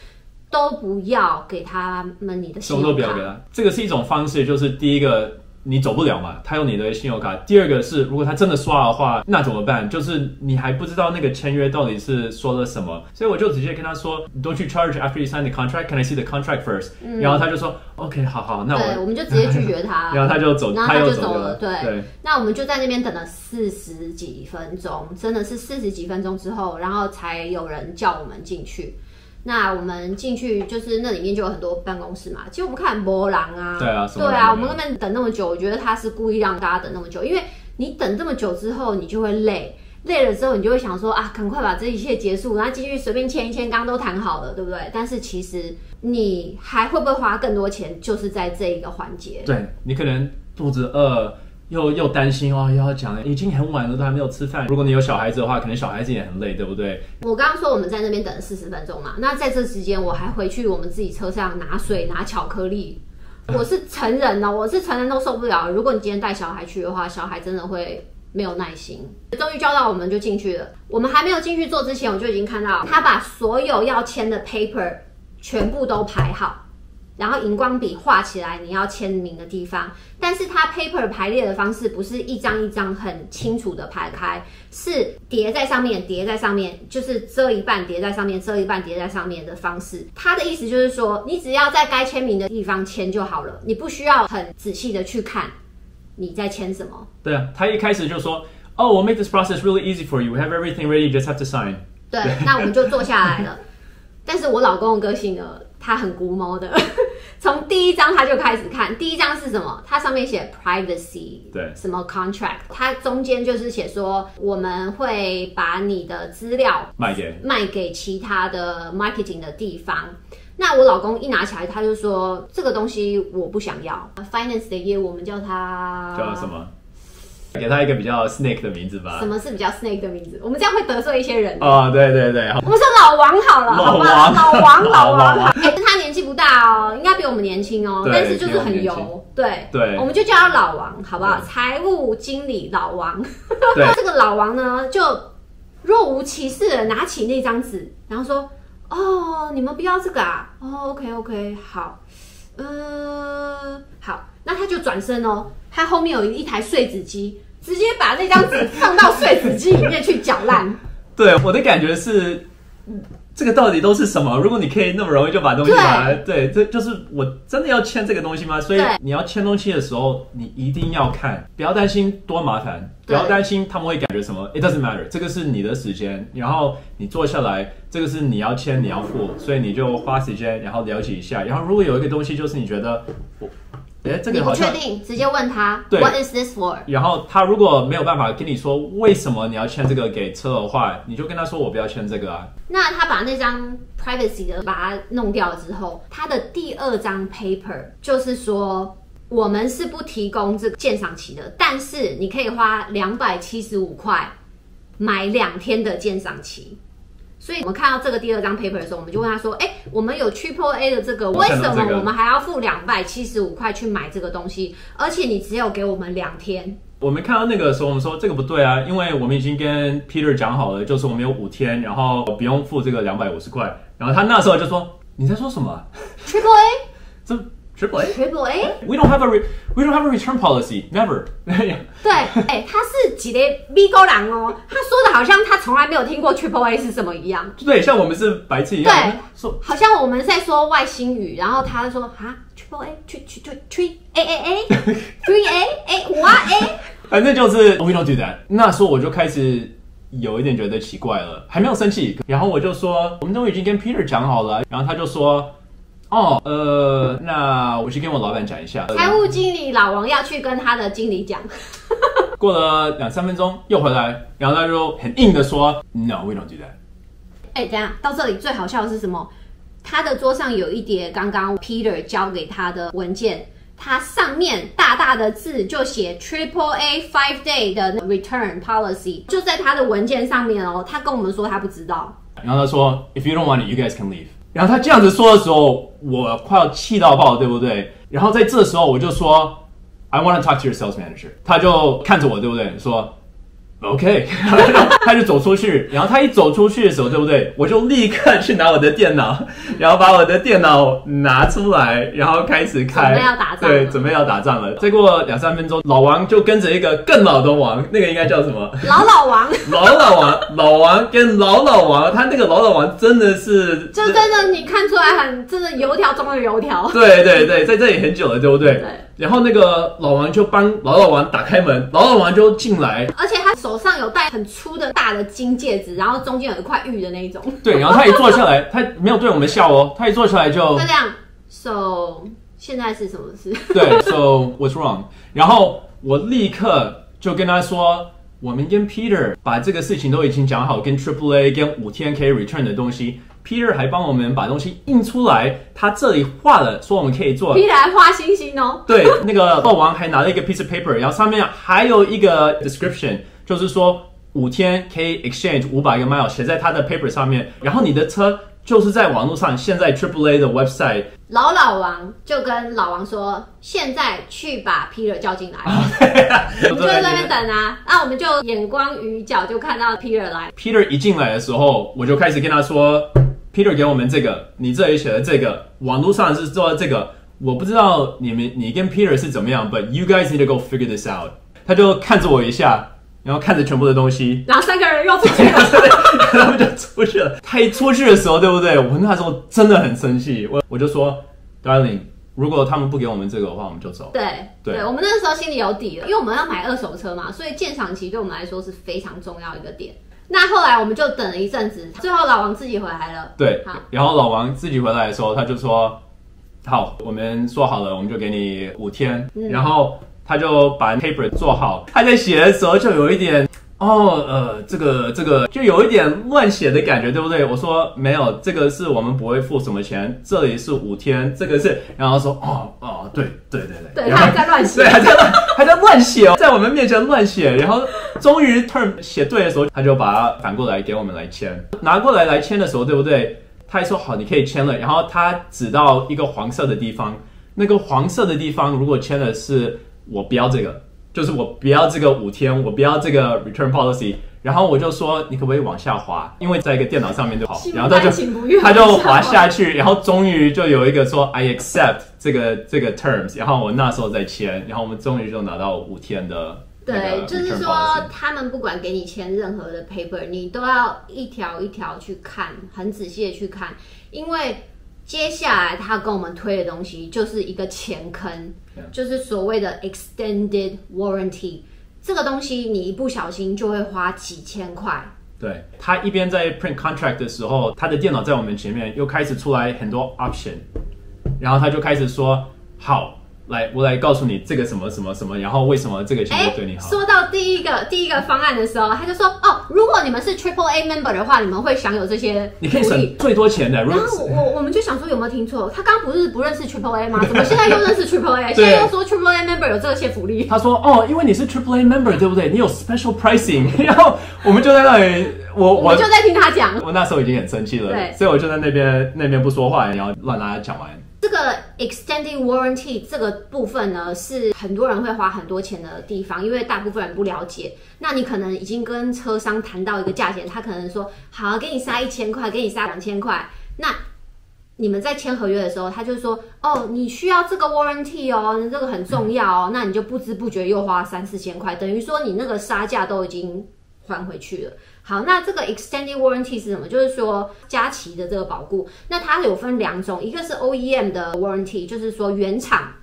都不要给他们你的信用卡，什么都不要给他。这个是一种方式，就是第一个你走不了嘛，他有你的信用卡。第二个是，如果他真的刷的话，那怎么办？就是你还不知道那个签约到底是说了什么，所以我就直接跟他说 ，Don't you charge after you sign the contract? Can I see the contract first？然后他就说 OK， 好，那我们就直接拒绝他，然后他就走，然后他就走了。对，那我们就在那边等了40几分钟，真的是40几分钟之后，然后才有人叫我们进去。那我们进去就是那里面就有很多办公室嘛，其实我们看没人啊，对啊，我们那边等那么久，我觉得他是故意让大家等那么久，因为你等这么久之后，你就会累了之后，你就会想说啊，赶快把这一切结束，然后进去随便签一签，刚刚都谈好了，对不对？但是其实你还会不会花更多钱，就是在这一个环节。对，你可能肚子饿。又担心哦，又要讲已经很晚了，都还没有吃饭。如果你有小孩子的话，可能小孩子也很累，对不对？我刚刚说我们在那边等了40分钟嘛，那在这时间我还回去我们自己车上拿水拿巧克力。我是成人哦，我是成人都受不了。如果你今天带小孩去的话，小孩真的会没有耐心。终于叫到我们就进去了。我们还没有进去坐之前，我就已经看到他把所有要签的 paper 全部都排好。然后荧光笔画起来你要签名的地方，但是它 paper 排列的方式不是一张一张很清楚的排开，是叠在上面，就是遮一半叠在上面，遮一半叠在上面的方式。它的意思就是说，你只要在该签名的地方签就好了，你不需要很仔细的去看你在签什么。对啊，他一开始就说，Oh, we'll make this process really easy for you. We have everything ready. You just have to sign. 对，那我们就坐下来了。但是我老公的个性呢，他很古猫的，从第一章他就开始看。第一章是什么？它上面写 privacy， 对，什么 contract， 它中间就是写说我们会把你的资料卖给其他的 marketing 的地方。那我老公一拿起来，他就说这个东西我不想要。finance 的业务我们叫它叫什么？给他一个比较 snake 的名字吧。什么是比较 snake 的名字？我们这样会得罪一些人。哦，对对对，我们说老王好了，好吧？老王。哎，他年纪不大哦，应该比我们年轻哦，但是就是很油。对，我们就叫他老王，好不好？财务经理老王。对，这个老王呢，就若无其事的拿起那张纸，然后说：“哦，你们不要这个啊？哦 ，OK， 好，好。”那他就转身哦，他后面有一台碎纸机，直接把那张纸放到碎纸机里面去搅烂。对，我的感觉是，这个到底都是什么？如果你可以那么容易就把东西对，这就是我真的要签这个东西吗？所以你要签东西的时候，你一定要看，不要担心多麻烦，不要担心他们会感觉什么 ，It doesn't matter， 这个是你的时间，然后你坐下来，这个是你要签，你要付，所以你就花时间，然后了解一下，然后如果有一个东西就是你觉得这个好像你不确定，直接问他 What is this for？ 然后他如果没有办法跟你说为什么你要签这个给车的话，你就跟他说我不要签这个啊。那他把那张 privacy 的把它弄掉之后，他的第二张 paper 就是说我们是不提供这个鉴赏期的，但是你可以花275块买2天的鉴赏期。所以我们看到这个第二张 paper 的时候，我们就问他说：“我们有 AAA 的这个，为什么我们还要付275块去买这个东西？而且你只有给我们2天。”我们看到那个时候，我们说这个不对啊，因为我们已经跟 Peter 讲好了，就是我们有5天，然后不用付这个250块。然后他那时候就说：“你在说什么 ？AAA？ 这？AAA？ We don't have a return policy, never 。对，他是几个美国人哦，他说的好像他从来没有听过 AAA 是什么一样。对，像我们是白痴一样。对，好像我们在说外星语，然后他说啊 Triple A Three A Three A What A， 反正就是 We don't do that。那时候我就开始有一点觉得奇怪了，还没有生气，然后我就说我们都已经跟 Peter 讲好了，然后他就说那我去跟我老板讲一下。财务经理老王要去跟他的经理讲。过了2-3分钟又回来，然后他就很硬的说 No, we don't do that。等一下，到这里最好笑的是什么？他的桌上有一叠刚刚 Peter 交给他的文件，它上面大大的字就写 Triple A 5-day 的 Return Policy， 就在他的文件上面哦。他跟我们说他不知道，然后他说 If you don't want it, you guys can leave。然后他这样子说的时候，我快要气到爆，对不对？然后在这时候我就说 I want to talk to your sales manager。他就看着我，对不对？说 OK， 他就走出去，然后他一走出去的时候，对不对？我就立刻去拿我的电脑，然后把我的电脑拿出来，然后开始开，准备要打仗了，对，准备要打仗了。再过2-3分钟，老王就跟着一个更老的王，那个应该叫什么？老王，老王跟老王，他那个老王真的是，就真的你看出来很真的油条中的油条。对，在这里很久了，对不对？对。然后那个老王就帮老王打开门，老王就进来，而且他手上有戴很粗的大的金戒指，然后中间有一块玉的那一种。对，然后他一坐下来，他没有对我们笑哦，他一坐下来就这样。So 现在是什么事？对 ，So what's wrong？ 然后我立刻就跟他说，我们跟 Peter 把这个事情都已经讲好，跟 AAA 跟5天可以 return 的东西。Peter 还帮我们把东西印出来，他这里画了，说我们可以做。Peter 还画星星哦。对，那个老王还拿了一个 piece of paper， 然后上面还有一个 description， 就是说5天可以 exchange 500个 mile， 写在他的 paper 上面。然后你的车就是在网络上，现在 AAA 的 website。老王就跟老王说，现在去把 Peter 叫进来。我们就在那边等啊，那我们就眼光余角就看到 Peter 来。Peter 一进来的时候，我就开始跟他说。Peter 给我们这个，你这里写的这个，网络上是做的这个，我不知道你跟 Peter 是怎么样 ，but you guys need to go figure this out。他就看着我一下，然后看着全部的东西，然后3个人又出去了，他们就出去了。他一出去的时候，对不对？我那时候真的很生气，我就说 ，Darling， 如果他们不给我们这个的话，我们就走。对，我们那时候心里有底了，因为我们要买2手车嘛，所以鉴赏期对我们来说是非常重要一个点。那后来我们就等了一阵子，最后老王自己回来了。对，然后老王自己回来的时候，他就说：“好，我们说好了，我们就给你5天。然后他就把 paper 做好，他在写的时候就有一点这个就有一点乱写的感觉，对不对？我说没有，这个是我们不会付什么钱，这里是5天，这个是，然后说对，他还在乱写，对，还在乱写哦，在我们面前乱写，然后终于 term 写对的时候，他就把它反过来给我们来签，拿过来签的时候，对不对？他还说好，你可以签了，然后他指到一个黄色的地方，那个黄色的地方如果签的是我不要这个。就是我不要这个5天，我不要这个 return policy， 然后我就说你可不可以往下滑，因为在一个电脑上面就好，然后他就滑下去，然后终于就有一个说 I accept 这个 terms， 然后我那时候再签，然后我们终于就拿到5天的。对，就是说他们不管给你签任何的 paper， 你都要一条一条去看，很仔细的去看，因为接下来他跟我们推的东西就是一个钱坑，就是所谓的 extended warranty。这个东西你一不小心就会花几千块。对，他一边在 print contract 的时候，他的电脑在我们前面又开始出来很多 option， 然后他就开始说：“好，我来告诉你这个什么什么什么，然后为什么这个钱会对你好。”说到第一个方案的时候，他就说：“如果你们是 AAA member 的话，你们会享有这些，你可以省最多钱的。”然后我们就想说有没有听错？他刚不是不认识 AAA 吗？怎么现在又认识 AAA？ 现在又说 AAA member 有这些福利？他说：“因为你是 AAA member， 对不对？你有 special pricing。”然后我们就在那里，我们就在听他讲。我那时候已经很生气了，所以我就在那边不说话，然后让他讲完。这个 extended warranty 这个部分呢，是很多人会花很多钱的地方，因为大部分人不了解。那你可能已经跟车商谈到一个价钱，他可能说好，给你杀1000块，给你杀2000块。那你们在签合约的时候，他就说你需要这个 warranty 哦，这个很重要哦，那你就不知不觉又花3-4千块，等于说你那个杀价都已经还回去了。好，那这个 extended warranty 是什么？就是说加期的这个保固，那它有分2种，一个是 OEM 的 warranty， 就是说原厂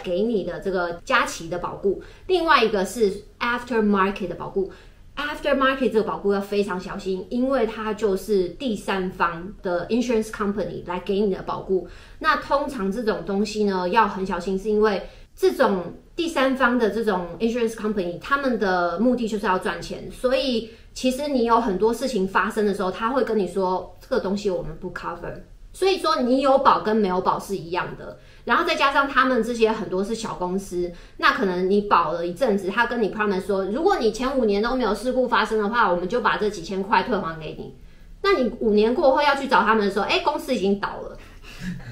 给你的这个加期的保固，另外一个是 aftermarket 的保固。Aftermarket 这个保固要非常小心，因为它就是第三方的 insurance company 来给你的保固。那通常这种东西呢要很小心，是因为这种第三方的这种 insurance company， 他们的目的就是要赚钱，所以其实你有很多事情发生的时候，他会跟你说这个东西我们不 cover， 所以说你有保跟没有保是一样的。然后再加上他们这些很多是小公司，那可能你保了一阵子，他跟你 promise 说，如果你前5年都没有事故发生的话，我们就把这几千块退还给你。那你5年过后要去找他们的时候，公司已经倒了。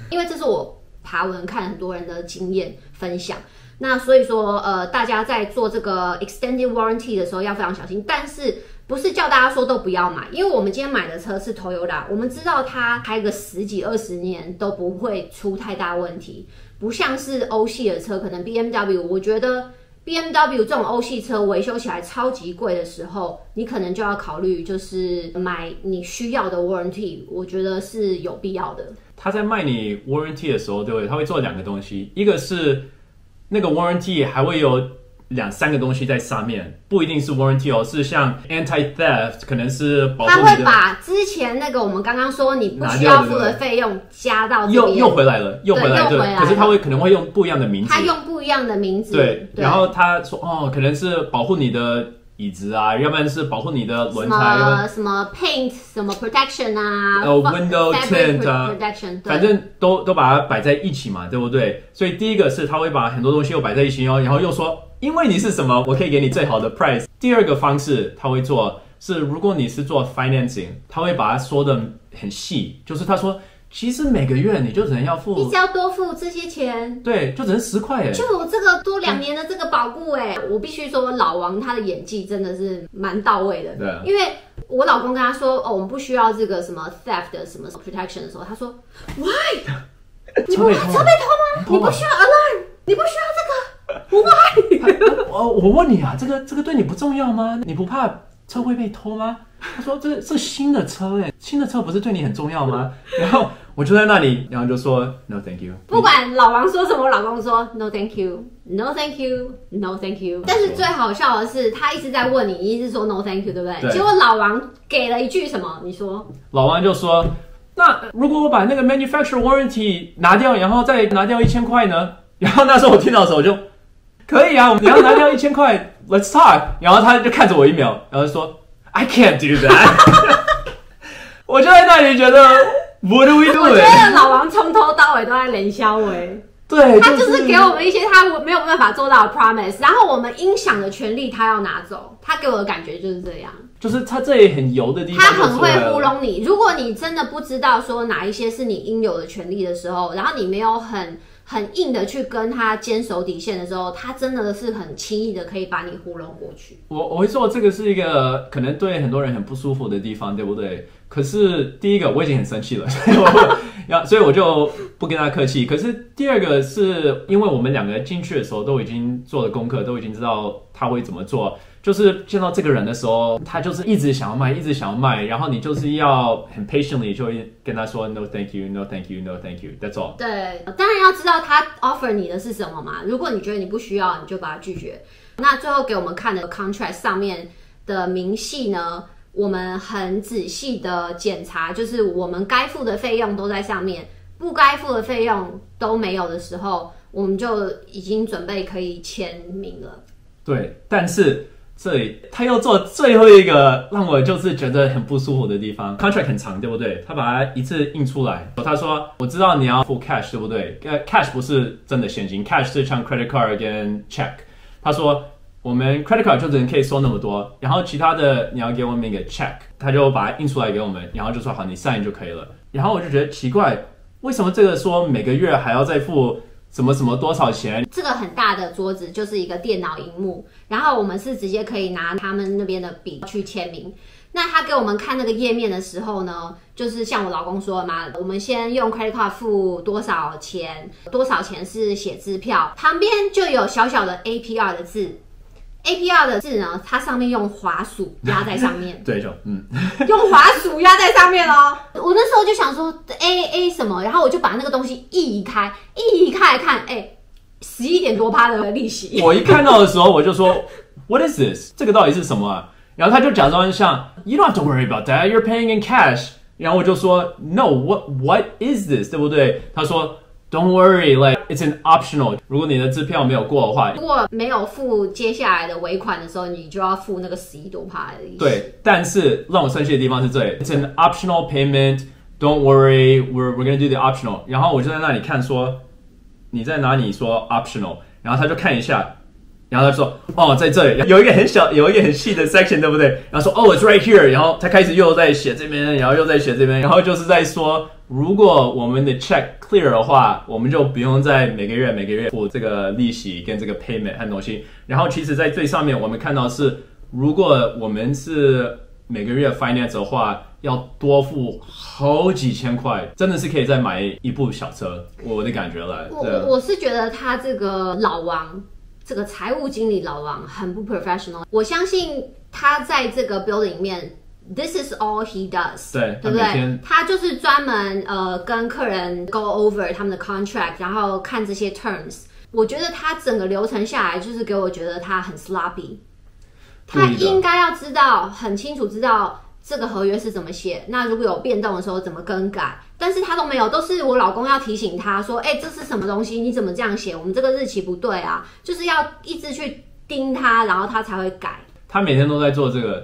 因为这是我爬文看很多人的经验分享。那所以说，大家在做这个 extended warranty 的时候要非常小心，但是不是叫大家说都不要买，因为我们今天买的车是 Toyota， 我们知道它开个10几20年都不会出太大问题，不像是欧系的车，可能 BMW， 我觉得 BMW 这种欧系车维修起来超级贵的时候，你可能就要考虑就是买你需要的 warranty， 我觉得是有必要的。他在卖你 warranty 的时候，对不对？他会做2个东西，一个是那个 warranty 还会有2、3个东西在上面，不一定是 warranty 哦，是像 anti theft， 可能是保护你的。他会把之前那个我们刚刚说你不需要付的费用加到这边，又回来了，又回来，对。可是他会可能会用不一样的名字，他用不一样的名字，对。然后他说可能是保护你的椅子啊，要不然是保护你的轮胎，什么 paint， 什么 protection 啊，window tint 啊， protection， 反正都把它摆在一起嘛，对不对？所以第一个是他会把很多东西又摆在一起哦，然后又说因为你是什么，我可以给你最好的 price。第二个方式他会做是，如果你是做 financing， 他会把它说的很细，就是他说其实每个月你就只能要付，你只要多付这些钱，对，就只能10块耶，就我这个多2年的这个保固哎，我必须说老王他的演技真的是蛮到位的，对啊，因为我老公跟他说我们不需要这个什么 theft 的什么 protection 的时候，他说 why？ 你不车被偷吗？你不需要 alarm， 你不需要这个 why？ 我问你啊，这个对你不重要吗？你不怕车会被偷吗？他说这是新的车耶，新的车不是对你很重要吗？然后我就在那里，然后就说 No thank you。不管老王说什么，我老公说 No thank you No thank you No thank you。但是最好笑的是，他一直在问你，你一直说 No thank you， 对不对？结果老王给了一句什么？你说？老王就说，那如果我把那个 manufacturer warranty 拿掉，然后再拿掉1000块呢？然后那时候我听到的时候我就可以啊，你要拿掉1000块 ，Let's talk。然后他就看着我1秒，然后就说 I can't do that 。我就在那里觉得 What do we do？ 我觉得老王从头到尾都在冷笑喂。对，他就是给我们一些他没有办法做到的 promise， 然后我们音响的权利他要拿走，他给我的感觉就是这样。就是他这里很油的地方，他很会糊弄你。如果你真的不知道说哪一些是你应有的权利的时候，然后你没有很硬的去跟他坚守底线的时候，他真的是很轻易的可以把你糊弄过去。我会说这个是一个可能对很多人很不舒服的地方，对不对？可是第一个我已经很生气了，所以我就不跟他客气。可是第二个是因为我们2个进去的时候都已经做了功课，都已经知道他会怎么做。就是见到这个人的时候，他就是一直想要卖，一直想要卖，然后你就是要很 patiently 就会跟他说 No thank you No thank you No thank you That's all。 对，当然要知道他 offer 你的是什么嘛。如果你觉得你不需要，你就把它拒绝。那最后给我们看的 contract 上面的明细呢，我们很仔细的检查，就是我们该付的费用都在上面，不该付的费用都没有的时候，我们就已经准备可以签名了。对，但是这里他又做最后一个让我就是觉得很不舒服的地方。 contract 很长，对不对？他把它一次印出来，他说我知道你要付 cash， 对不对？cash 不是真的现金， cash 是像 credit card 跟 check。 他说我们 credit card 就只能可以收那么多，然后其他的你要给我们一个 check。 他就把它印出来给我们，然后就说好，你 sign 就可以了。然后我就觉得奇怪，为什么这个说每个月还要再付什么什么多少钱？这个很大的桌子就是一个电脑萤幕，然后我们是直接可以拿他们那边的笔去签名。那他给我们看那个页面的时候呢，就是像我老公说的嘛，我们先用 credit card 付多少钱，多少钱是写支票，旁边就有小小的 APR 的字。APR 的字呢，它上面用滑鼠压在上面，对，就用滑鼠压在上面哦。我那时候就想说 A 什么，然后我就把那个东西移开来看，11点多%的利息。我一看到的时候，我就说 What is this？ 这个到底是什么啊？然后他就假装像 You don't have to worry about that. You're paying in cash. 然后我就说 No, what is this？ 对不对？他说 Don't worry, like it's an optional. 如果你的支票没有过的话，如果没有付接下来的尾款的时候，你就要付那个11多%的利息。对，但是让我生气的地方是这里 ，It's an optional payment. Don't worry, we're gonna do the optional. 然后我就在那里看说你在哪里说 optional， 然后他就看一下。然后他说：“哦，在这里有一个很细的 section， 对不对？”然后说：“哦，it's right here。”然后他开始又在写这边，然后又在写这边，然后就是在说，如果我们的 check clear 的话，我们就不用再每个月付这个利息跟这个 payment 和东西。然后其实，在最上面我们看到是，如果我们是每个月 finance 的话，要多付好几千块，真的是可以再买一部小车。我的感觉了。我是觉得他这个老王。这个财务经理老王很不 professional， 我相信他在这个 building 里面 ，this is all he does， 对不对？他就是专门跟客人 go over 他们的 contract， 然后看这些 terms。我觉得他整个流程下来，就是给我觉得他很 sloppy。他应该要知道很清楚知道这个合约是怎么写，那如果有变动的时候怎么更改。但是他都没有，都是我老公要提醒他说，这是什么东西？你怎么这样写？我们这个日期不对啊，就是要一直去盯他，然后他才会改。他每天都在做这个，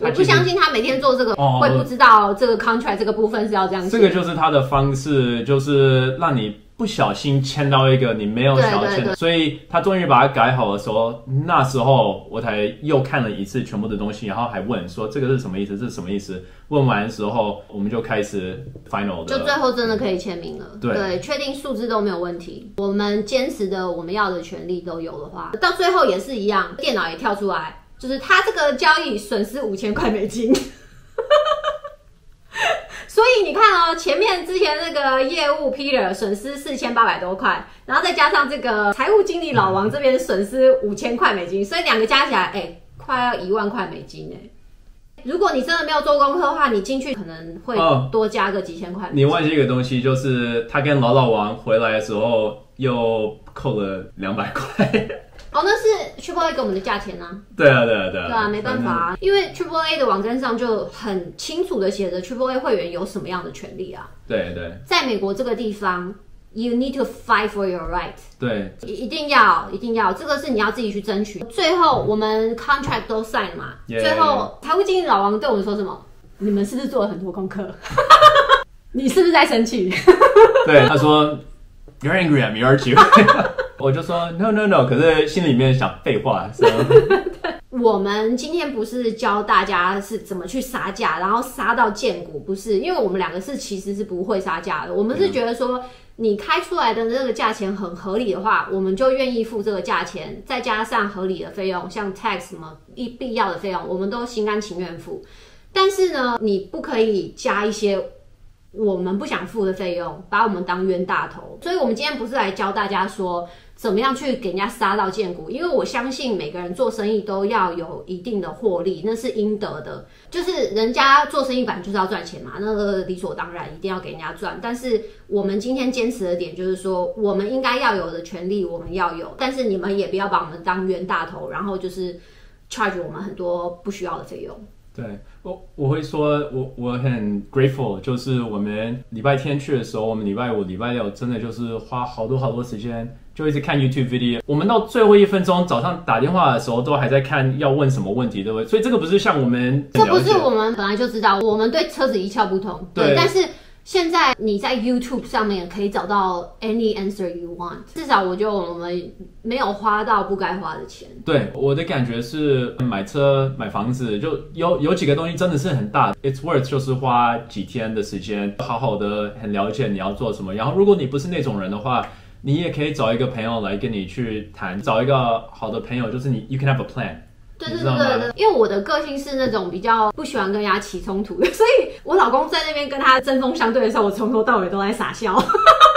我不相信他每天做这个会不知道这个 contract 这个部分是要这样写。这个就是他的方式，就是让你不小心签到一个你没有想要签的，所以他终于把它改好的时候，那时候我才又看了一次全部的东西，然后还问说这个是什么意思？这是什么意思？问完的时候，我们就开始 final 的，就最后真的可以签名了。对，确定数字都没有问题，我们坚持的我们要的权利都有的话，到最后也是一样，电脑也跳出来，就是他这个交易损失$5000美金。所以你看哦，前面之前那个业务 Peter 损失4800多块，然后再加上这个财务经理老王这边损失$5000美金，所以两个加起来，快要1万块美金哎。如果你真的没有做功课的话，你进去可能会多加个几千块美金。你忘记一个东西，就是他跟老王回来的时候又扣了200块。那是 AAA 给我们的价钱啊。对啊，没办法啊，因为 AAA 的网站上就很清楚的写着 AAA 会员有什么样的权利啊。对，在美国这个地方 ，you need to fight for your right。对，一定要，这个是你要自己去争取。最后我们 contract 都 sign 嘛，最后财务经理老王对我们说什么？你们是不是做了很多功课？你是不是在生气？对，他说 You're angry at me, aren't you？ 我就说 No， 可是心里面想废话。我们今天不是教大家是怎么去杀价，然后杀到见骨，不是，因为我们两个其实是不会杀价的。我们是觉得说，你开出来的那个价钱很合理的话，我们就愿意付这个价钱，再加上合理的费用，像 tax 什么必要的费用，我们都心甘情愿付。但是呢，你不可以加一些我们不想付的费用，把我们当冤大头。所以我们今天不是来教大家说怎么样去给人家杀到见骨，因为我相信每个人做生意都要有一定的获利，那是应得的。就是人家做生意本来就是要赚钱嘛，那个理所当然一定要给人家赚。但是我们今天坚持的点就是说，我们应该要有的权利我们要有，但是你们也不要把我们当冤大头，然后就是 charge 我们很多不需要的费用。对，我会说我很 grateful， 就是我们礼拜天去的时候，我们礼拜五、礼拜六真的就是花好多时间，就一直看 YouTube video。我们到最后1分钟早上打电话的时候，都还在看要问什么问题，对不对？所以这个不是像我们，这不是我们本来就知道，我们对车子一窍不通。对，但是现在你在 YouTube 上面可以找到 any answer you want， 至少我觉得我们没有花到不该花的钱。对，我的感觉是买车买房子就有几个东西真的是很大 ，it's worth 就是花几天的时间，好好的很了解你要做什么。然后如果你不是那种人的话，你也可以找一个朋友来跟你去谈，找一个好的朋友，就是你 you can have a plan。对，因为我的个性是那种比较不喜欢跟人家起冲突的，所以我老公在那边跟他针锋相对的时候，我从头到尾都在傻笑。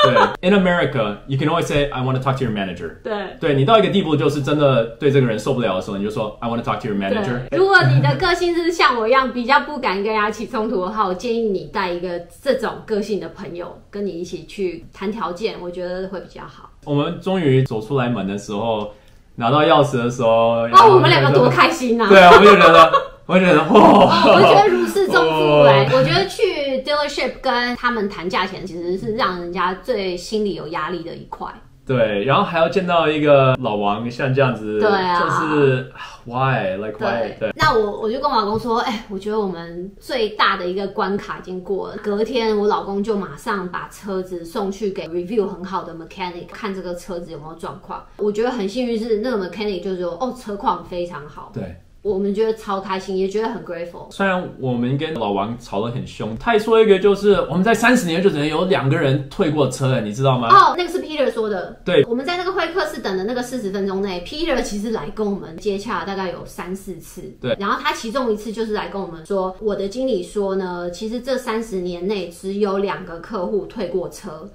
对 ，In America, you can always say I want to talk to your manager. 对，对你到一个地步，就是真的对这个人受不了的时候，你就说 I want to talk to your manager. 如果你的个性是像我一样比较不敢跟人家起冲突的话，我建议你带一个这种个性的朋友跟你一起去谈条件，我觉得会比较好。我们终于走出来门的时候，拿到钥匙的时候，我们两个多开心啊！对啊，我就觉得，我觉得如释重负哎、我觉得去 dealership 跟他们谈价钱，其实是让人家最心里有压力的一块。对，然后还要见到一个老王像这样子，对啊，就是 why like why 对。那我就跟我老公说，我觉得我们最大的一个关卡已经过了。隔天我老公就马上把车子送去给 review 很好的 mechanic 看这个车子有没有状况。我觉得很幸运是那个 mechanic 就说车况非常好。对。我们觉得超开心，也觉得很 grateful。虽然我们跟老王吵得很凶，他也说一个就是我们在30年就只能有2个人退过车了，你知道吗？那个是 Peter 说的。对，我们在那个会客室等的那个40分钟内 ，Peter 其实来跟我们接洽大概有3-4次。对，然后他其中一次就是来跟我们说，我的经理说呢，其实这30年内只有2个客户退过车。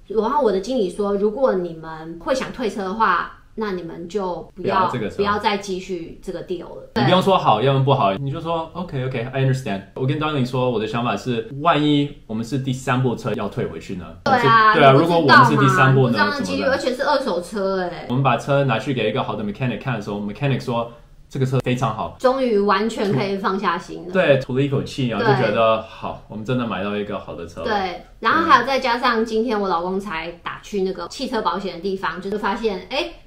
然后我的经理说，如果你们会想退车的话，那你们就不要再继续这个 deal 了。你不用说好，要么不好，你就说 OK I understand。我跟 Darling 说，我的想法是，万一我们是第3部车要退回去呢？对啊，如果我们是第3部呢？这样的几率，而且是2手车我们把车拿去给一个好的 mechanic 看的时候 ，mechanic 说这个车非常好，终于完全可以放下心了。对，吐了一口气，然后就觉得好，我们真的买到一个好的车。对，然后还有再加上今天我老公才打去那个汽车保险的地方，就是发现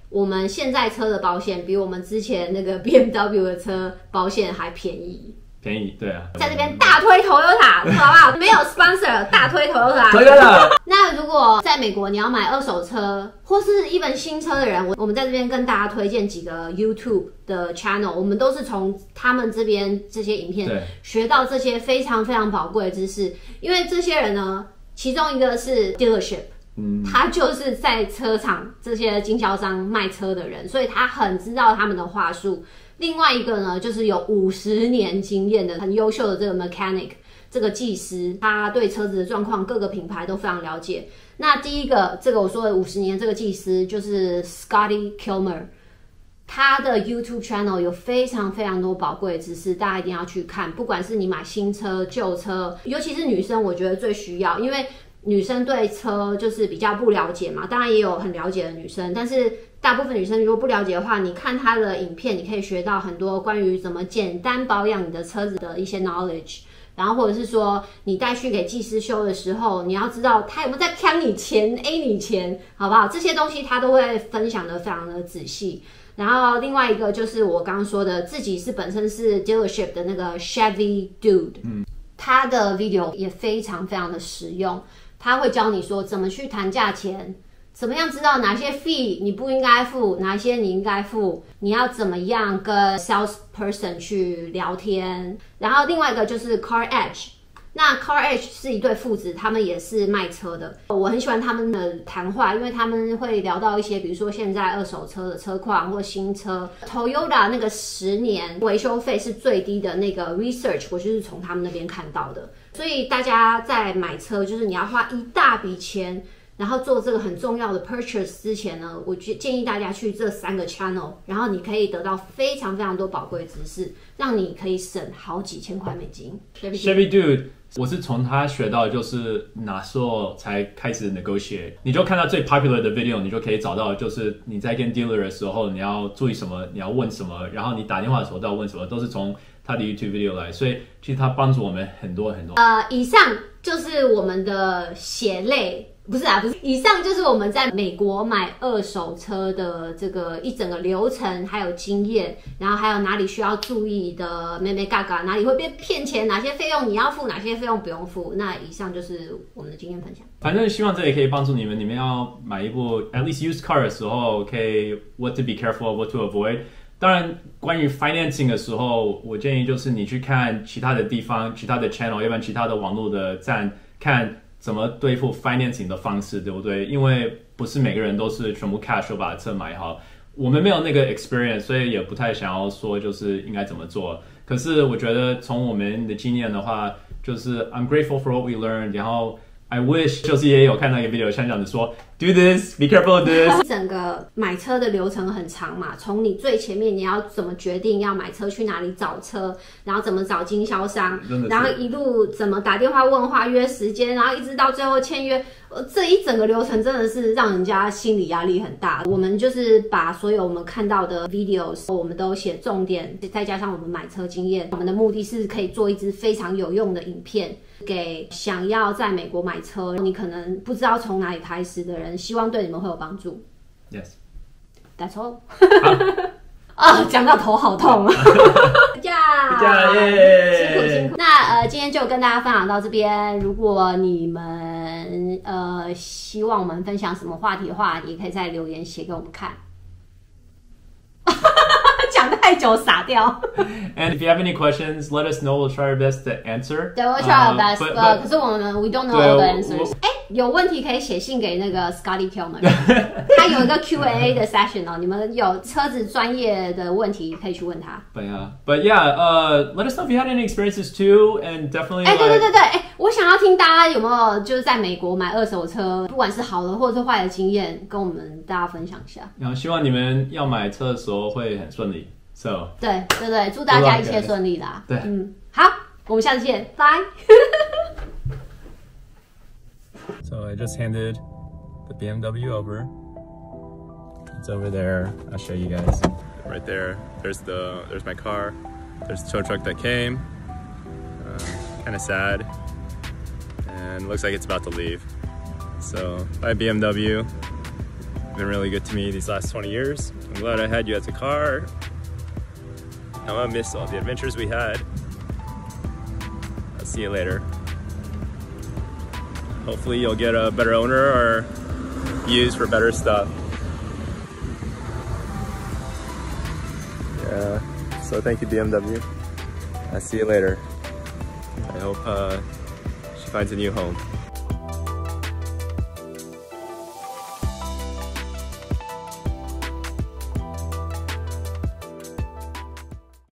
我们现在车的保险比我们之前那个 BMW 的车保险还便宜。便宜，对啊，在这边大推 Toyota 好不好？没有 sponsor， 大推 Toyota。那如果在美国你要买2手车或是一本新车的人，我们在这边跟大家推荐几个 YouTube 的 channel， 我们都是从他们这边这些影片学到这些非常非常宝贵的知识。因为这些人呢，其中一个是 dealership。他就是在车厂这些经销商卖车的人，所以他很知道他们的话术。另外一个呢，就是有50年经验的很优秀的这个 mechanic， 这个技师，他对车子的状况各个品牌都非常了解。那第一个，这个我说的50年这个技师就是 Scotty Kilmer， 他的 YouTube channel 有非常非常多宝贵的知识，大家一定要去看。不管是你买新车、旧车，尤其是女生，我觉得最需要，因为女生对车就是比较不了解嘛，当然也有很了解的女生，但是大部分女生如果不了解的话，你看她的影片，你可以学到很多关于怎么简单保养你的车子的一些 knowledge， 然后或者是说你带去给技师修的时候，你要知道他有没有在坑你钱、A 你钱，好不好？这些东西他都会分享的非常的仔细。然后另外一个就是我刚刚说的，自己是本身是 dealership 的那个 Chevy Dude，他的 video 也非常非常的实用。他会教你说怎么去谈价钱，怎么样知道哪些 fee 你不应该付，哪些你应该付，你要怎么样跟 sales person 去聊天。然后另外一个就是 Car Edge， 那 Car Edge 是一对父子，他们也是卖车的。我很喜欢他们的谈话，因为他们会聊到一些比如说现在2手车的车况或新车 Toyota 那个10年维修费是最低的那个 research， 我就是从他们那边看到的。所以大家在买车，就是你要花一大笔钱，然后做这个很重要的 purchase 之前呢，我建议大家去这3个 channel， 然后你可以得到非常非常多宝贵的知识，让你可以省好几千块美金。Chevy Dude， 我是从他学到，就是哪时候才开始 negotiate， 你就看到最 popular 的 video， 你就可以找到，就是你在跟 dealer 的时候，你要注意什么，你要问什么，然后你打电话的时候都要问什么，都是从他的 YouTube video 来，所以其实他帮助我们很多很多。以上就是我们的血泪，不是，以上就是我们在美国买2手车的这个一整个流程，还有经验，然后还有哪里需要注意的妹妹嘎嘎，哪里会被骗钱，哪些费用你要付，哪些费用不用付。那以上就是我们的经验分享。反正希望这也可以帮助你们，你们要买一部 at least used car 的时候，可以 what to be careful of, what to avoid。当然，关于 financing 的时候，我建议就是你去看其他的地方、其他的 channel， 要不然其他的网络的站，看怎么对付 financing 的方式，对不对？因为不是每个人都是全部 cash 就把车买好，我们没有那个 experience， 所以也不太想要说就是应该怎么做。可是我觉得从我们的经验的话，就是 I'm grateful for what we learned， 然后 I wish 就是也有看到一个 video 像这样子说 ，do this, be careful of this。整个买车的流程很长嘛，从你最前面你要怎么决定要买车去哪里找车，然后怎么找经销商，然后一路怎么打电话问话约时间，然后一直到最后签约，这一整个流程真的是让人家心理压力很大。我们就是把所有我们看到的 videos 我们都写重点，再加上我们买车经验，我们的目的是可以做一支非常有用的影片。给想要在美国买车，你可能不知道从哪里开始的人，希望对你们会有帮助。Yes, that's all. 啊，讲到头好痛啊！辛苦辛苦。那今天就跟大家分享到这边。如果你们希望我们分享什么话题的话，也可以在留言写给我们看。讲太久傻掉。And if you have any questions, let us know. We'll try our best to answer. 对 ，we'll try our best. 可是我们 we don't know all the answers. 有问题可以写信给那个 Scotty Tillman， 他有一个 Q&A 的 session 哦，你们有车子专业的问题可以去问他。But yeah, let us know if you had any experiences too, and definitely. 对，我想要听大家有没有就是在美国买二手车，不管是好的或者是坏的经验，跟我们大家分享一下。然后希望你们要买车的时候会很顺利。So 对，祝大家一切顺利啦。对，好，我们下次见，拜。So I just handed the BMW over. It's over there. I'll show you guys. Right there. There's my car. There's the tow truck that came. Kind of sad. And looks like it's about to leave. So bye BMW. You've been really good to me these last 20 years. I'm glad I had you as a car. I'm gonna miss all the adventures we had. I'll see you later. Hopefully you'll get a better owner or use for better stuff. Yeah, so thank you BMW. I'll see you later. I hope she finds a new home.